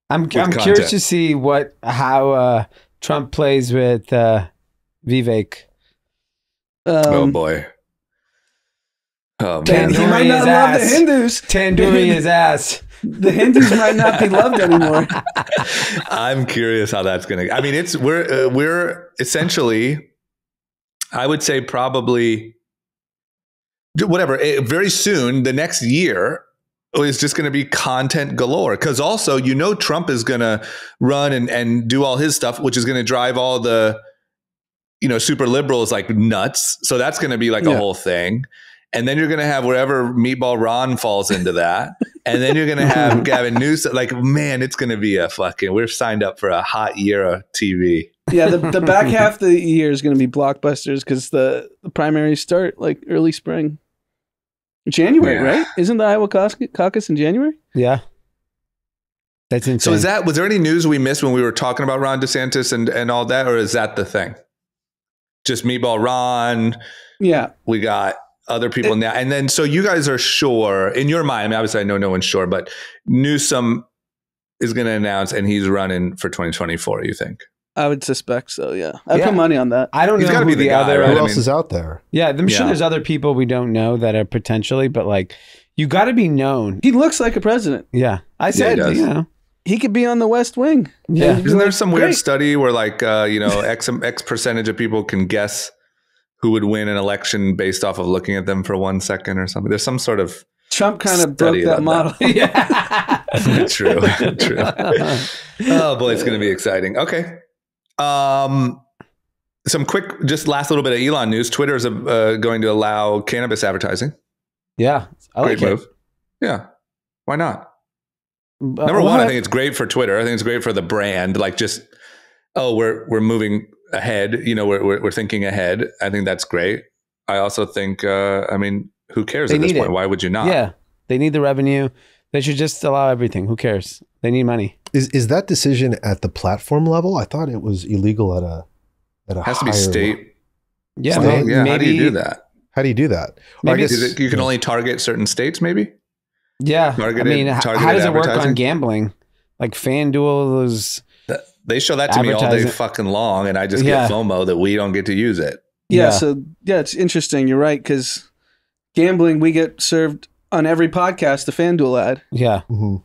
I'm curious to see how Trump plays with Vivek. Oh boy. Oh man. He might not love the Hindus. Tandoori his ass. The Hindus might not be loved anymore. I'm curious how that's going to. I mean, we're essentially, I would say probably whatever, very soon, the next year is just going to be content galore. Because also, Trump is going to run and do all his stuff, which is going to drive all the, super liberals like nuts. So that's going to be like a whole thing. And then you're going to have wherever Meatball Ron falls into that. And then you're going to have Gavin Newsom. Like, man, it's going to be we're signed up for a hot year of TV. Yeah, the back half of the year is going to be blockbusters because the primaries start like early spring. January, right? Isn't the Iowa caucus in January? Yeah. That's insane. So was there any news we missed when we were talking about Ron DeSantis and all that? Or is that the thing? Just Meatball Ron. Yeah. We got other people now. And then, so you guys are sure in your mind, I mean, obviously I know no one's sure, but Newsom is going to announce and he's running for 2024, you think? I would suspect so, yeah. I'd put money on that. I don't know who be the guy, other... Right? Who else is out there? Yeah, I'm sure there's other people we don't know that are potentially, but like, you got to be known. He looks like a president. Yeah. I said, he could be on the West Wing. Yeah. Isn't there some weird study where like, X percentage of people can guess who would win an election based off of looking at them for 1 second or something? There's some sort of... Trump kind of broke that model. Yeah. True. Oh boy, it's going to be exciting. Okay. Some quick, just last little bit of Elon news. Twitter is going to allow cannabis advertising. Yeah, I like great it. Move. Yeah, why not? Number one, I think it's great for Twitter. I think it's great for the brand. Like, just we're moving ahead. We're thinking ahead. I think that's great. I also think, I mean, who cares at this point? Why would you not? Yeah, they need the revenue. They should just allow everything. Who cares? They need money. Is that decision at the platform level? I thought it was illegal at a has to be state. Level. Yeah, maybe, how do you do that? How do you do that? Maybe you can only target certain states. Maybe. Yeah, how does it work on gambling? Like FanDuel is. They show that to me all day fucking long, and I just get FOMO that we don't get to use it. Yeah. So it's interesting. You're right, because gambling, we get served on every podcast the FanDuel ad. Yeah. Mm-hmm.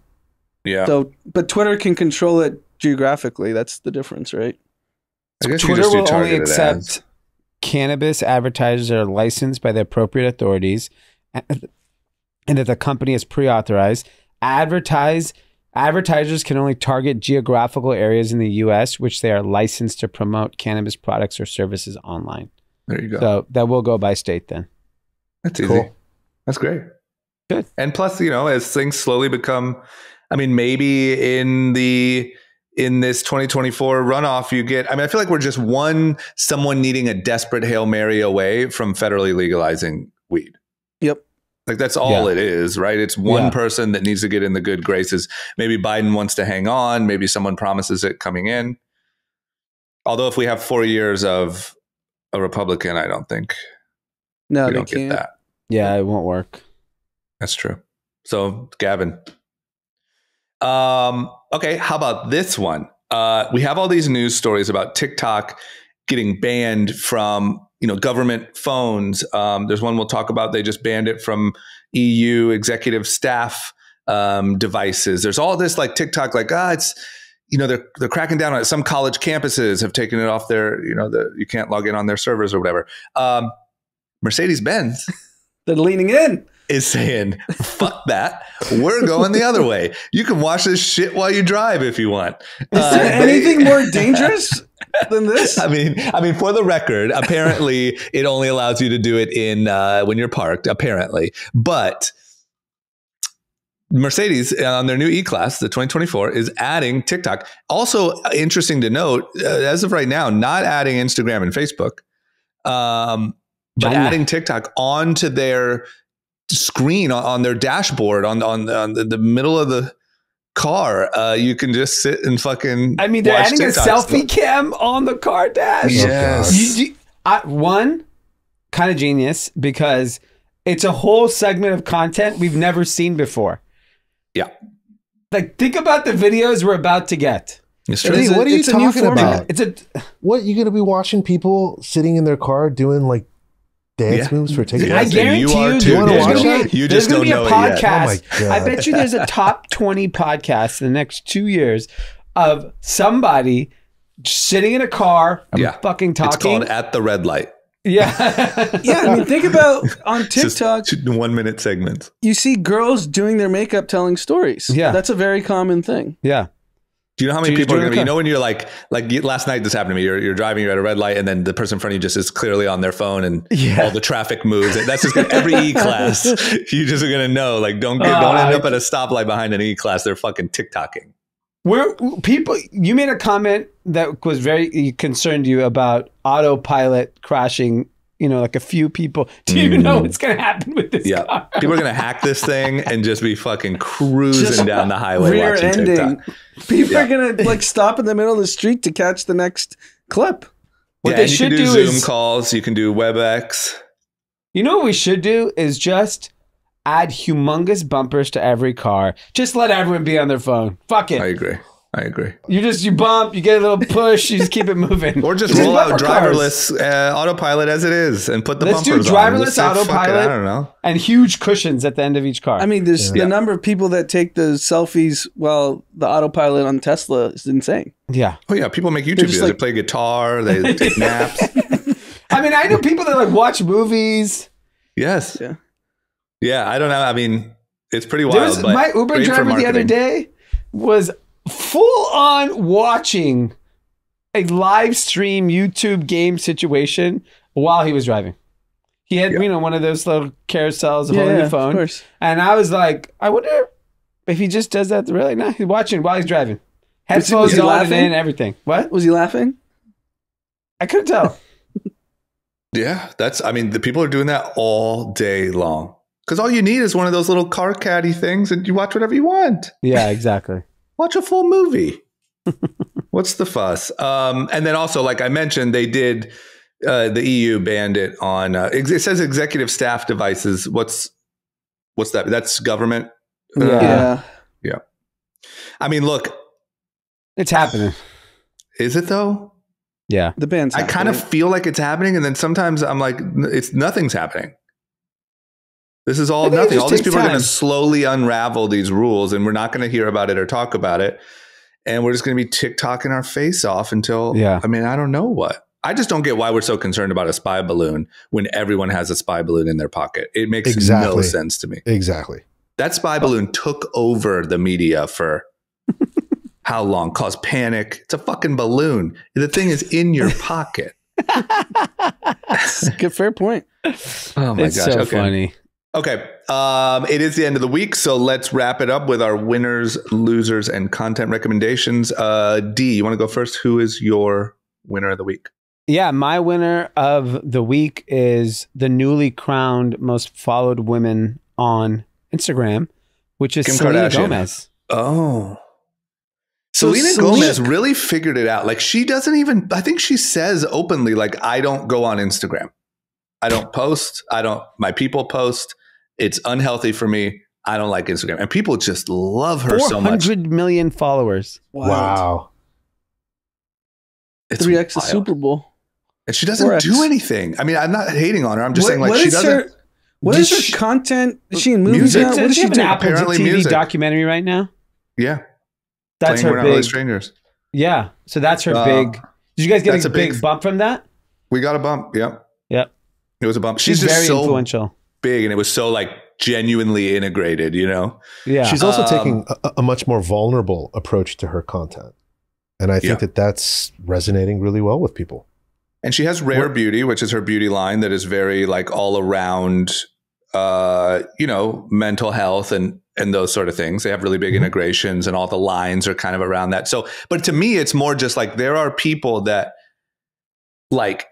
Yeah. So, but Twitter can control it geographically. That's the difference, right? I guess Twitter will only accept cannabis advertisers that are licensed by the appropriate authorities and that the company is pre-authorized. Advertisers can only target geographical areas in the U.S. which they are licensed to promote cannabis products or services online. There you go. So that will go by state then. That's easy. Cool. That's great. Good. And plus, as things slowly become, I mean, maybe in this 2024 runoff, I feel like we're just someone needing a desperate Hail Mary away from federally legalizing weed. Yep. Like that's all it is, right? It's one person that needs to get in the good graces. Maybe Biden wants to hang on. Maybe someone promises it coming in. Although if we have 4 years of a Republican, I don't think we don't get that. Yeah, it won't work. That's true. So Gavin. Okay, how about this one? We have all these news stories about TikTok getting banned from government phones. There's one we'll talk about. They just banned it from EU executive staff devices. There's all this like TikTok, like it's they're cracking down on it. Some college campuses have taken it off their you can't log in on their servers or whatever. Mercedes-Benz, they're leaning in. Is saying, fuck that. We're going the other way. You can watch this shit while you drive if you want. Is there anything more dangerous than this? I mean, for the record, apparently it only allows you to do it in when you're parked, apparently. But Mercedes on their new E-Class, the 2024, is adding TikTok. Also interesting to note, as of right now, not adding Instagram and Facebook, but adding TikTok onto their screen on their dashboard on the middle of the car. You can just sit and fucking they're adding TikTok a selfie cam on the car dash. Yes. One, kind of genius, because it's a whole segment of content we've never seen before. Yeah. Like, think about the videos we're about to get. What are you talking about? What, you gonna be watching people sitting in their car doing like dance moves for TikTok? I guarantee you want to watch that? You just don't know it yet. Oh my God. I bet you there's a top 20 podcast in the next 2 years of somebody sitting in a car fucking talking. It's called At the Red Light. Yeah. Yeah, I mean, think about on TikTok, Just 1 minute segments. you see girls doing their makeup telling stories. Yeah. That's a very common thing. Yeah. Do you know how many So you're people are doing going to be? okay. You know, when you're like last night, this happened to me. You're driving, you're at a red light, and then the person in front of you just is clearly on their phone, and all the traffic moves. And that's just every E-class. You just are going to know, like, don't end up at a stoplight behind an E-class. They're fucking TikToking. You made a comment that was very concerned you about autopilot crashing. You know, like a few people. Do you know what's going to happen with this car? People are going to hack this thing and just be fucking cruising down the highway Rear watching ending. TikTok. People are going to like stop in the middle of the street to catch the next clip. What they and should you can do do Zoom is calls. You can do WebEx. You know what we should do is just add humongous bumpers to every car. Just let everyone be on their phone. Fuck it. I agree. You bump, you get a little push, you just keep it moving. Or just roll out driverless autopilot as it is and put the bumpers on. Let's do driverless autopilot. I don't know. And huge cushions at the end of each car. I mean, there's the number of people that take the selfies while the autopilot on Tesla is insane. Yeah. Oh yeah, people make YouTube videos. They play guitar. They take naps. I mean, I know people that like watch movies. Yes. Yeah. Yeah. I don't know. I mean, it's pretty wild. But my Uber driver the other day was full on watching a live stream YouTube game situation while he was driving. He had, one of those little carousels of holding your phone. Of course. And I was like, I wonder if he just does that. Really? No, he's watching while he's driving. Headphones on and everything. What? Was he laughing? I couldn't tell. Yeah. The people are doing that all day long. Because all you need is one of those little car caddy things and you watch whatever you want. Yeah, exactly. Watch a full movie. What's the fuss? And then also, like I mentioned, they did, the EU banned it on, it says executive staff devices. What's that? That's government? Yeah. I mean, look. It's happening. Is it though? Yeah. The ban's I kind of feel like it's happening. And then sometimes I'm like, nothing's happening. This is all nothing. All these people are going to slowly unravel these rules and we're not going to hear about it or talk about it. And we're just going to be TikToking our face off until, I don't know what. I just don't get why we're so concerned about a spy balloon when everyone has a spy balloon in their pocket. It makes no sense to me. Exactly. That spy balloon took over the media for how long? Caused panic. It's a fucking balloon. The thing is in your pocket. That's a good, fair point. Oh my gosh. So funny. Okay. It is the end of the week, so let's wrap it up with our winners, losers, and content recommendations. D, you want to go first? Who is your winner of the week? Yeah, my winner of the week is the newly crowned most followed women on Instagram, which is Selena Gomez. Oh. Selena Gomez really figured it out. Like, she doesn't even, I think she says openly, like, I don't go on Instagram. I don't post. My people post. It's unhealthy for me. I don't like Instagram. And people just love her so much. 400 million followers. Wow. It's 3X the wild. Super Bowl. And she doesn't 4X. do anything. I mean, I'm not hating on her. I'm just saying, like, she doesn't. What is her content? Is she in movies Music. now? What does she do? Apple Apparently TV music. documentary right now? Yeah. That's Playing her We're Not Really big. Strangers. Yeah. So that's her big. Did you guys get a big bump from that? We got a bump. Yep. Yep. It was a bump. She's just very so influential. big, and it was so like genuinely integrated, you know? Yeah. She's also taking a much more vulnerable approach to her content. And I think that that's resonating really well with people. And she has Rare Beauty, which is her beauty line that is very like all around, mental health and those sort of things. They have really big integrations and all the lines are kind of around that. So, but to me, it's more just like there are people that like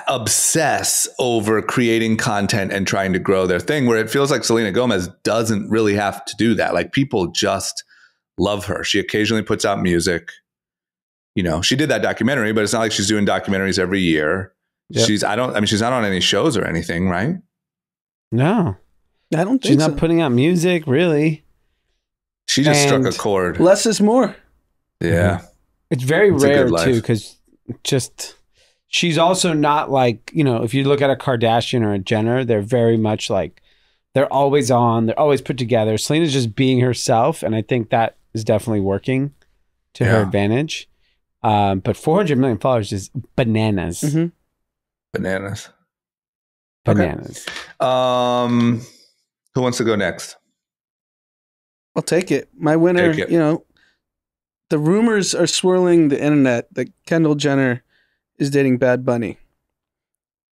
obsess over creating content and trying to grow their thing, where it feels like Selena Gomez doesn't really have to do that. Like people just love her. She occasionally puts out music. You know, she did that documentary, but it's not like she's doing documentaries every year. Yep. She's not on any shows or anything, right? No. I don't think She's not putting out music, really. She just struck a chord. Less is more. Yeah. It's very rare, too, because she's also not like, if you look at a Kardashian or a Jenner, they're very much like, they're always on, they're always put together. Selena's just being herself, and I think that is definitely working to her advantage. But 400 million followers is bananas. Mm-hmm. Bananas. Bananas. Okay. Who wants to go next? I'll take it. My winner, the rumors are swirling the internet that Kendall Jenner is dating Bad Bunny.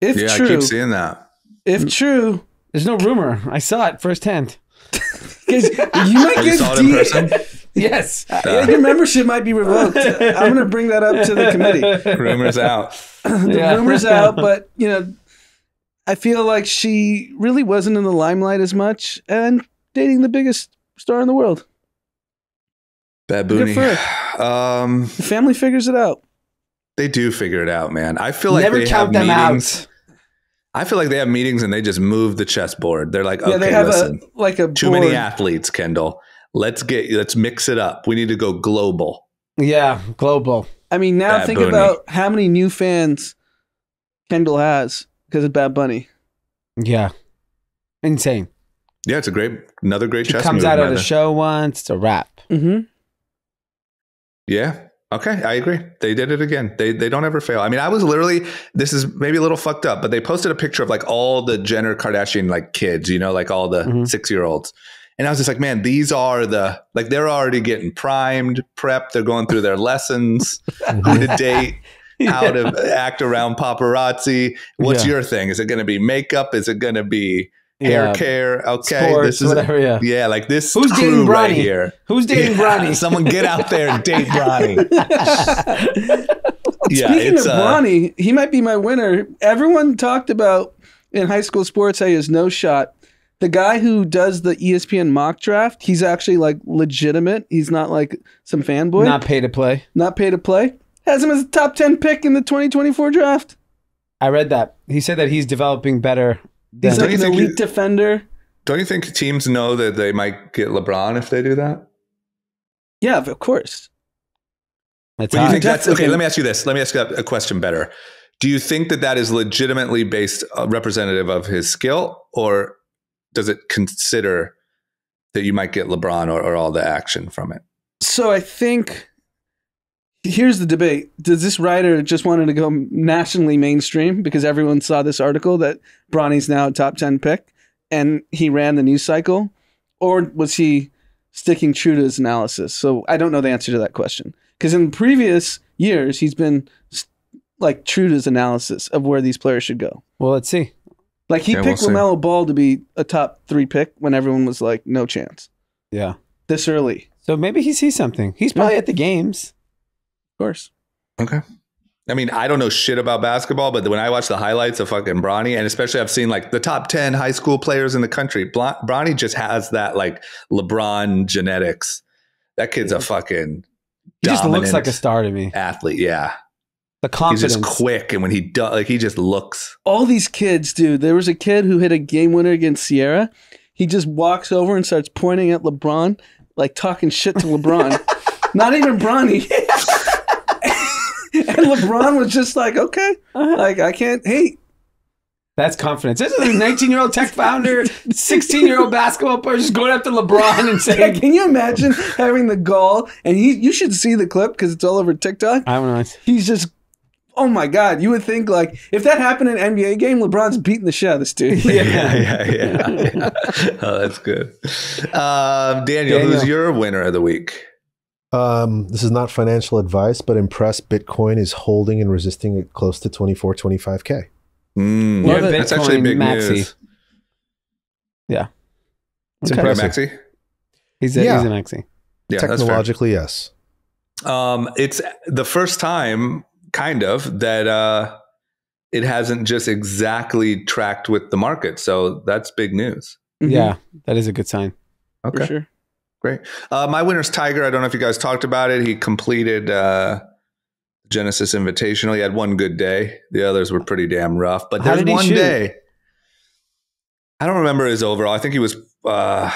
If true, I keep seeing that. If true, there's no rumor. I saw it firsthand. You might get saw it in person? Yes. Your membership might be revoked. I'm going to bring that up to the committee. Rumors out. Rumors out, but I feel like she really wasn't in the limelight as much and dating the biggest star in the world. Bad Bunny. Good for her. The family figures it out. They do figure it out, man. I feel like never they count have them meetings. I feel like they have meetings and they just move the chessboard. They're like, okay, they have listen, too board. many athletes, Kendall. Let's mix it up. We need to go global. Yeah, global. I mean, now Bad think Bunny. about how many new fans Kendall has because of Bad Bunny. Yeah. Insane. Yeah, it's another great chess move. She comes out of the show once, it's a wrap. Mm-hmm. Yeah. Okay, I agree. They did it again. They don't ever fail. I mean, I was literally, this is maybe a little fucked up, but they posted a picture of like all the Jenner Kardashian like kids, like all the 6-year-olds. And I was just like, man, these are they're already getting primed, prepped. They're going through their lessons, who to date, how to act around paparazzi. What's your thing? Is it going to be makeup? Is it going to be hair care? Okay. Sports, this is whatever, yeah, like this Who's crew dating Bronny? right here. Who's dating Bronny? Someone get out there and date Bronny. Speaking of Bronny, he might be my winner. Everyone talked about in high school sports how he has no shot. The guy who does the ESPN mock draft, he's actually like legitimate. He's not like some fanboy. Not pay to play. Not pay to play. Has him as a top 10 pick in the 2024 draft. I read that. He said that he's developing better. He's like an elite defender. Don't you think teams know that they might get LeBron if they do that? Yeah, of course. That's do you think that's okay? Let me ask you this. Let me ask you a question better. Do you think that is legitimately based representative of his skill, or does it consider that you might get LeBron or all the action from it? So I think here's the debate. Does this writer just wanted to go nationally mainstream because everyone saw this article that Bronny's now a top 10 pick and he ran the news cycle? Or was he sticking true to his analysis? So I don't know the answer to that question. Because in previous years, he's been like true to his analysis of where these players should go. Well, let's see. Like he picked LaMelo Ball to be a top 3 pick when everyone was like, no chance. Yeah. This early. So maybe he sees something. He's probably at the games. Of course. Okay. I mean, I don't know shit about basketball, but when I watch the highlights of fucking Bronny, and especially I've seen like the top 10 high school players in the country, Bronny just has that like LeBron genetics. That kid's a fucking he just looks like a star to me. Athlete, yeah. The confidence. He's just quick, and when he does, like he just looks. All these kids, dude. There was a kid who hit a game winner against Sierra. He just walks over and starts pointing at LeBron, like talking shit to LeBron. Not even Bronny. And LeBron was just like, okay, like I can't hate. That's confidence. This is a 19-year-old tech founder, 16-year-old basketball player just going up to LeBron and saying, can you imagine having the gall? And you should see the clip because it's all over TikTok. I don't know. He's just, oh my God. You would think like if that happened in an NBA game, LeBron's beating the shit out of this dude. Yeah. Oh, that's good. Daniel, who's your winner of the week? This is not financial advice, but impressed Bitcoin is holding and resisting at close to 24-25K. That's actually big news. Yeah. It's impressive. impressive. He's a maxi. Yeah, technologically, yes. It's the first time, kind of, that it hasn't just exactly tracked with the market. So that's big news. Mm-hmm. Yeah, that is a good sign. Okay. For sure. Great. My winner's Tiger. I don't know if you guys talked about it. He completed Genesis Invitational. He had one good day. The others were pretty damn rough. But there's one day. I don't remember his overall. I think he was, I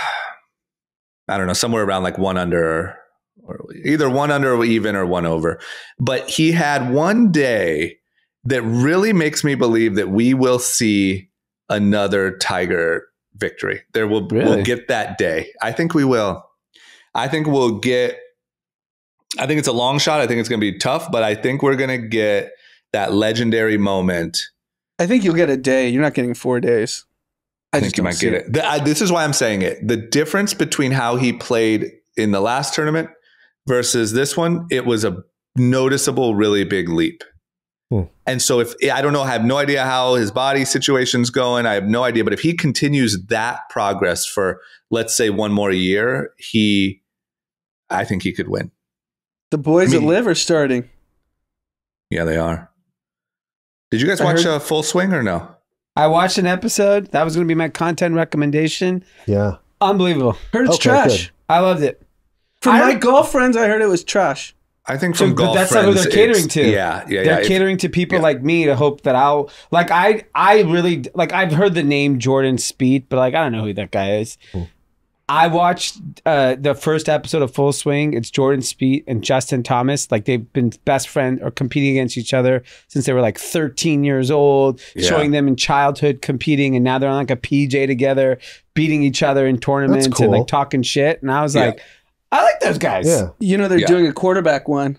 don't know, somewhere around like 1 under, or either 1 under or even or 1 over. But he had one day that really makes me believe that we will see another Tiger victory. We'll get that day. I think we will. I think it's a long shot. I think it's going to be tough, but I think we're going to get that legendary moment I think you'll get a day. You're not getting 4 days. I think you might get it. This is why I'm saying it. The difference between how he played in the last tournament versus this one, it was a noticeable, really big leap. And so I don't know, I have no idea how his body situation's going. I have no idea. But if he continues that progress for, let's say, 1 more year, I think he could win. The boys that live are starting. Yeah, they are. Did you guys watch Full Swing or no? I watched an episode. That was going to be my content recommendation. Yeah. Unbelievable. Heard it's trash. Good. I loved it. From my golf friends, I heard it was trash. I think from golf that's friends, not who they're catering to. Yeah. They're catering to people like me to hope that I'll like. I really like. I've heard the name Jordan Spieth, but like I don't know who that guy is. I watched the first episode of Full Swing. It's Jordan Spieth and Justin Thomas. Like they've been best friends or competing against each other since they were like 13 years old, showing them in childhood competing. And now they're on like a PJ together, beating each other in tournaments and like talking shit. And I was like, I like those guys. Yeah. You know, they're doing a quarterback one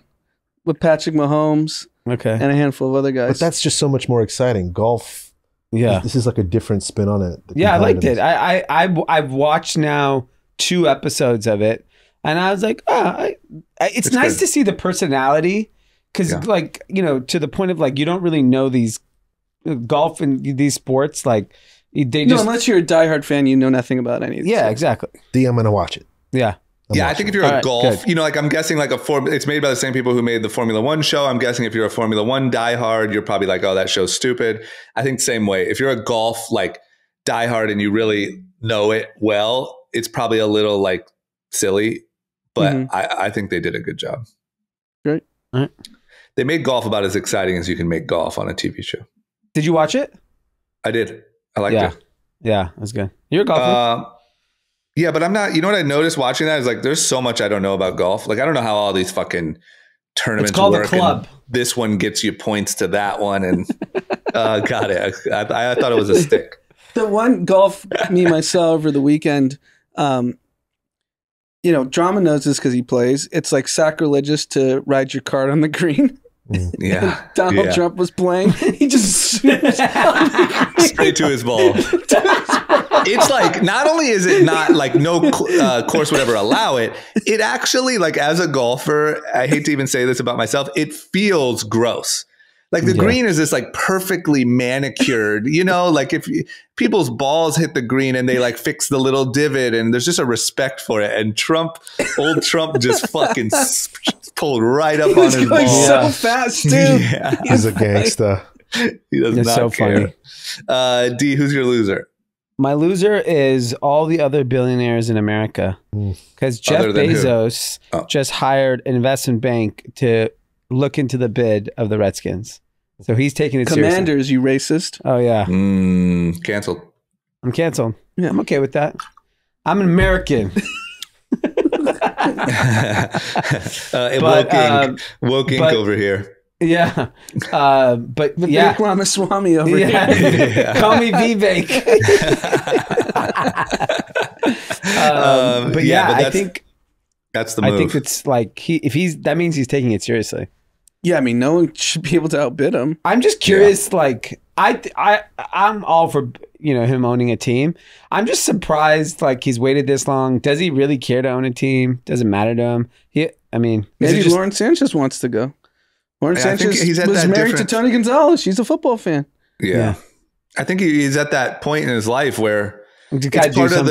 with Patrick Mahomes and a handful of other guys. But that's just so much more exciting. Golf. Yeah, this is like a different spin on it. Yeah, I liked it. I've watched now 2 episodes of it, and I was like, it's nice to see the personality because, like, you know, to the point of like you don't really know these golf and these sports. Like, unless you're a diehard fan, you know nothing about any of these. Yeah, exactly. I'm gonna watch it. Yeah. I think if you're a golf, you know, like I'm guessing like it's made by the same people who made the Formula One show. I'm guessing if you're a Formula One diehard, you're probably like, oh, that show's stupid. I think same way. If you're a golf like diehard and you really know it well, it's probably a little like silly, but I think they did a good job. Great. All right. They made golf about as exciting as you can make golf on a TV show. Did you watch it? I did. I liked it. Yeah, that's good. You're a golfer. Yeah, but I'm not, you know what I noticed watching that is like, there's so much I don't know about golf. Like, I don't know how all these fucking tournaments it's called work. A club. This one gets you points to that one. And got it. I thought it was a stick. The one golf me myself over the weekend, you know, Drama knows this because he plays. It's like sacrilegious to ride your cart on the green. Yeah. Donald Trump was playing. He just straight to his ball. It's like, not only is it not like no course would ever allow it, it actually, like, as a golfer, I hate to even say this about myself, it feels gross. Like the green is this like perfectly manicured, you know, like if people's balls hit the green and they like fix the little divot and there's just a respect for it. And old Trump just fucking pulled right up on his ball. So fast, dude. Yeah. He's a gangster. He does not so care. Funny. D, who's your loser? My loser is all the other billionaires in America because Jeff Bezos just hired an investment bank to look into the bid of the Redskins. So he's taking it seriously. Commanders, you racist. Oh, yeah. Canceled. I'm canceled. Yeah. I'm okay with that. I'm an American. woke ink over here. Yeah. But Vivek Ramaswamy over here. Call me Vivek. But I think that's the move. I think it's like that means he's taking it seriously. Yeah, I mean, no one should be able to outbid him. I'm just curious. Like, I'm all for him owning a team. I'm just surprised. Like, he's waited this long. Does he really care to own a team? Doesn't matter to him. Maybe Lauren Sanchez wants to go. Lauren Sanchez was married to Tony Gonzalez. She's a football fan. Yeah. I think he's at that point in his life where it's part of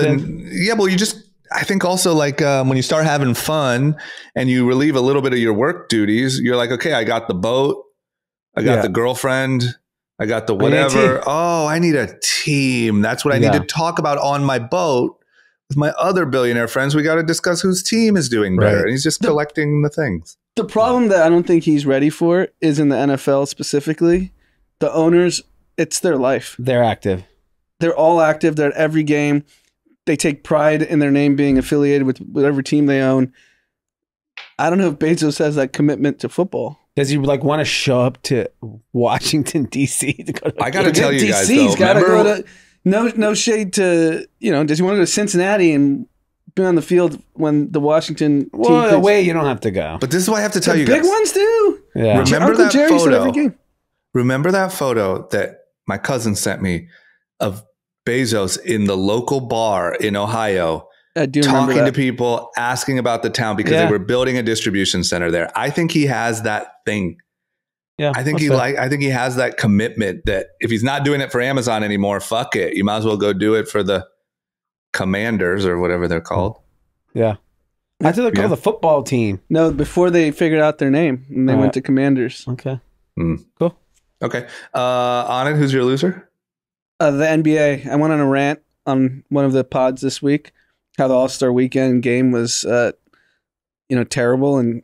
I think also like when you start having fun and you relieve a little bit of your work duties, you're like, okay, I got the boat. I got the girlfriend. I got the whatever. I need a team. That's what I need to talk about on my boat with my other billionaire friends. We got to discuss whose team is doing better. And he's just collecting the things. The problem that I don't think he's ready for is in the NFL specifically. The owners, it's their life. They're active. They're all active. They're at every game. They take pride in their name being affiliated with whatever team they own. I don't know if Bezos has that commitment to football. Does he like want to show up to Washington, D.C. to go to I got to tell you guys, DC's got to go to no shade to, does he want to go to Cincinnati and be on the field when the Washington team away you don't have to go. But this is what I have to tell you guys. guys. Big ones do. Yeah. Remember that photo? Remember that photo that my cousin sent me of Bezos in the local bar in Ohio, talking to people, asking about the town because they were building a distribution center there. I think he has that thing. Yeah, I think he has that commitment that if he's not doing it for Amazon anymore, fuck it. You might as well go do it for the Commanders or whatever they're called. Yeah. I thought they called the football team. No, before they figured out their name and they went to Commanders. Okay. Cool. Okay. On it, who's your loser? The NBA. I went on a rant on one of the pods this week, how the All-Star Weekend game was, terrible and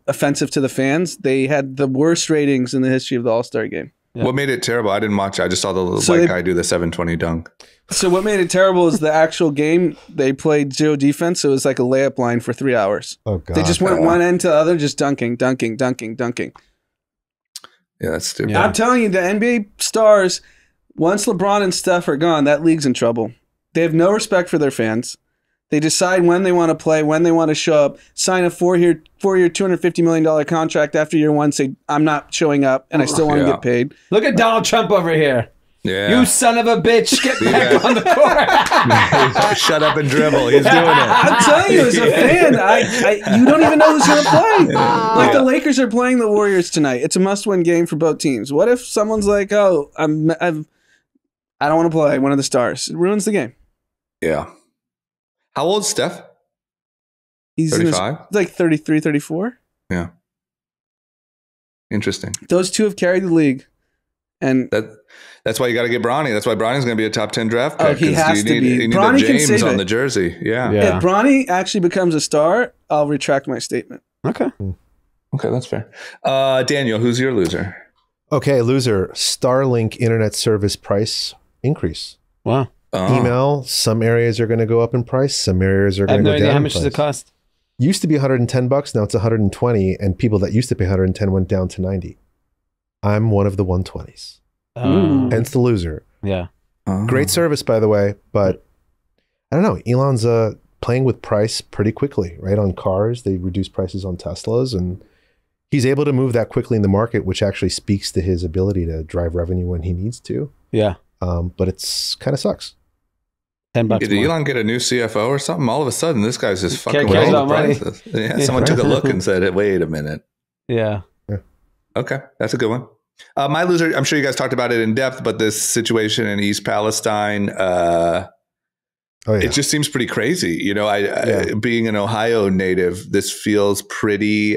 offensive to the fans. They had the worst ratings in the history of the All-Star game. Yeah. What made it terrible? I didn't watch it. I just saw the white guy do the 720 dunk. So what made it terrible is the actual game. They played zero defense, so it was like a layup line for 3 hours. Oh God! They just went one end to the other, just dunking. Yeah, that's stupid. Yeah. I'm telling you, the NBA stars, once LeBron and Steph are gone, that league's in trouble. They have no respect for their fans. They decide when they want to play, when they want to show up, sign a four-year, $250 million contract after year one, say, I'm not showing up, and I still want to get paid. Look at Donald Trump over here. Yeah. You son of a bitch, get back on the court. Shut up and dribble. He's doing it. I'm telling you, as a fan, you don't even know who's going to play. Like the Lakers are playing the Warriors tonight. It's a must-win game for both teams. What if someone's like, oh, I don't want to play one of the stars? It ruins the game. Yeah. How old's Steph? He's 35? Like 33, 34. Yeah. Interesting. Those two have carried the league. And that's why you got to get Bronny. That's why Bronny's going to be a top 10 draft pick. Oh, he has to be. You need Bronny the James can save on it. the jersey. Yeah. If Bronny actually becomes a star, I'll retract my statement. Okay. Okay, that's fair. Daniel, who's your loser? Okay, loser. Starlink internet service price increase. Wow. Email, some areas are going to go up in price, some areas are going to go down. I have no idea how much does it cost. Used to be $110, now it's $120, and people that used to pay $110 went down to $90. I'm one of the 120s. Hence the loser. Yeah. Great service, by the way, but I don't know. Elon's playing with price pretty quickly, right? On cars, they reduce prices on Teslas, and he's able to move that quickly in the market, which actually speaks to his ability to drive revenue when he needs to. Yeah. But it's kind of sucks. $10 Did Elon get a new CFO or something? All of a sudden, this guy's just fucking with all the prices. Yeah, someone took a look and said, wait a minute. Yeah. Okay, that's a good one. My loser, I'm sure you guys talked about it in depth, but this situation in East Palestine, it just seems pretty crazy. You know, being an Ohio native, this feels pretty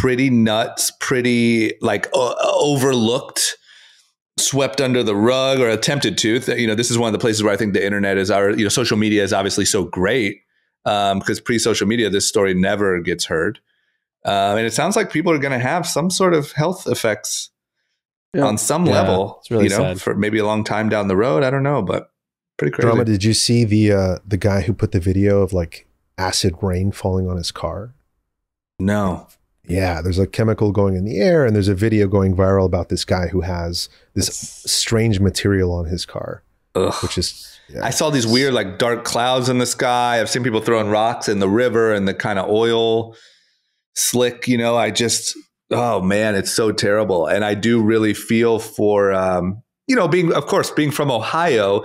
nuts, pretty like overlooked, swept under the rug, or attempted to. You know, this is one of the places where I think the internet is social media is obviously so great because pre-social media, this story never gets heard. And it sounds like people are going to have some sort of health effects on some level, it's really sad. For maybe a long time down the road. I don't know, but pretty crazy. Drama, did you see the guy who put the video of like acid rain falling on his car? No. Yeah, there's a chemical going in the air, and there's a video going viral about this guy who has this strange material on his car. Ugh. Which is... Yeah. I saw these weird like dark clouds in the sky. I've seen people throwing rocks in the river and the kind of oil slick, oh man, it's so terrible. And I do really feel for, being from Ohio,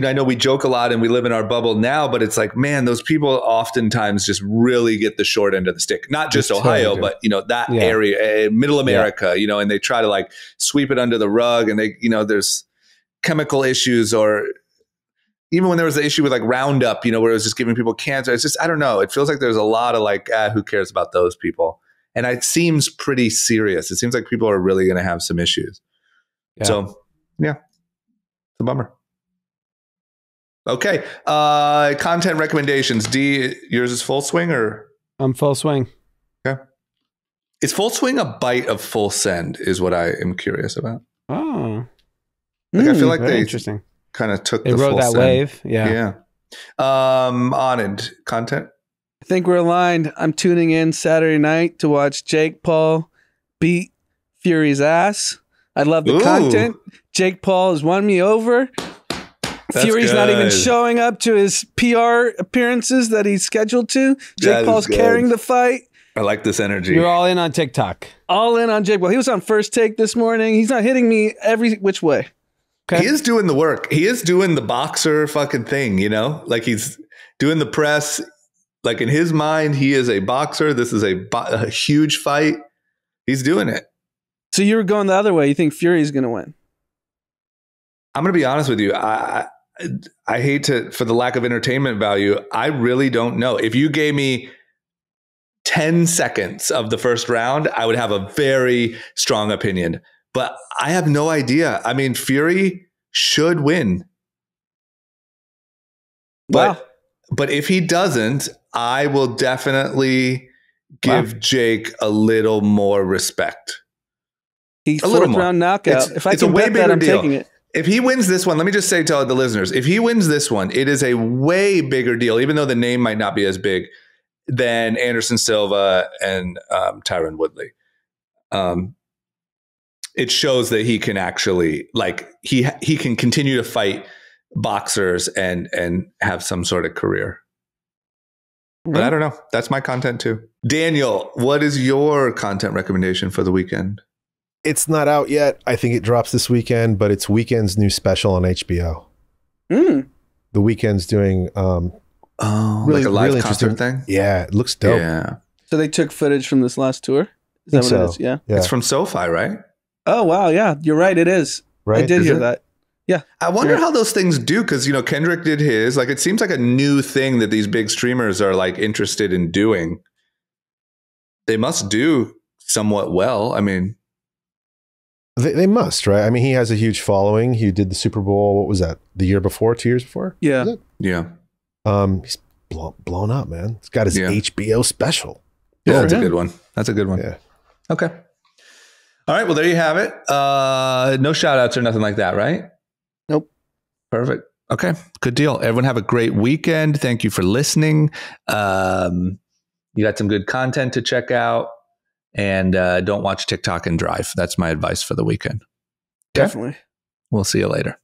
I know we joke a lot and we live in our bubble now, but it's like, man, those people oftentimes just really get the short end of the stick. Not just Ohio, but that area, middle America, and they try to like sweep it under the rug, and they, there's chemical issues, or even when there was the issue with like Roundup, where it was just giving people cancer. It's just, I don't know. It feels like there's a lot of like, who cares about those people? And it seems pretty serious. It seems like people are really going to have some issues. Yeah. So, yeah, it's a bummer. Okay. Content recommendations. D, yours is full swing or? I'm full swing. Okay. Is full swing a bite of full send is what I am curious about. Oh. Like, I feel like they interesting. Kind of took they the rode full that send. wave. Yeah. On it. Content. I think we're aligned. I'm tuning in Saturday night to watch Jake Paul beat Fury's ass. I love the content. Jake Paul has won me over. Fury's not even showing up to his PR appearances that he's scheduled to. Jake Paul's carrying the fight. I like this energy. You're all in on TikTok. All in on Jake. Well, he was on First Take this morning. He's not hitting me every which way. Okay. He is doing the work. He is doing the boxer fucking thing, you know? Like he's doing the press. Like in his mind, he is a boxer. This is a huge fight. He's doing it. So you were going the other way. You think Fury's going to win? I'm going to be honest with you. I hate to, for the lack of entertainment value, I really don't know. If you gave me 10 seconds of the first round, I would have a very strong opinion. But I have no idea. I mean, Fury should win. Wow. But if he doesn't, I will definitely give Jake a little more respect. He's fourth round knockout. If I can bet that, I'm taking it. If he wins this one, let me just say to the listeners, if he wins this one, it is a way bigger deal, even though the name might not be as big, than Anderson Silva and Tyron Woodley. It shows that he can actually, like, he can continue to fight boxers and have some sort of career. But I don't know. That's my content too. Daniel, what is your content recommendation for the weekend? It's not out yet. I think it drops this weekend, but it's Weekend's new special on HBO. The Weekend's doing really, like a live concert thing? Yeah, it looks dope. Yeah. So they took footage from this last tour? Is that what it is? Yeah. It's from SoFi, right? Oh, wow. Yeah, you're right. It is. Right? I did hear that. Yeah. I wonder how those things do, because, you know, Kendrick did his. Like, it seems like a new thing that these big streamers are, like, interested in doing. They must do somewhat well. I mean, they must, right? I mean, he has a huge following. He did the Super Bowl. What was that? The year before? 2 years before? Yeah. Yeah. He's blown up, man. He's got his HBO special. Yeah, that's a good one. That's a good one. Yeah. Okay. All right. Well, there you have it. No shout outs or nothing like that, right? Nope. Perfect. Okay. Good deal. Everyone have a great weekend. Thank you for listening. You got some good content to check out, and don't watch TikTok and drive. That's my advice for the weekend. Definitely. We'll see you later.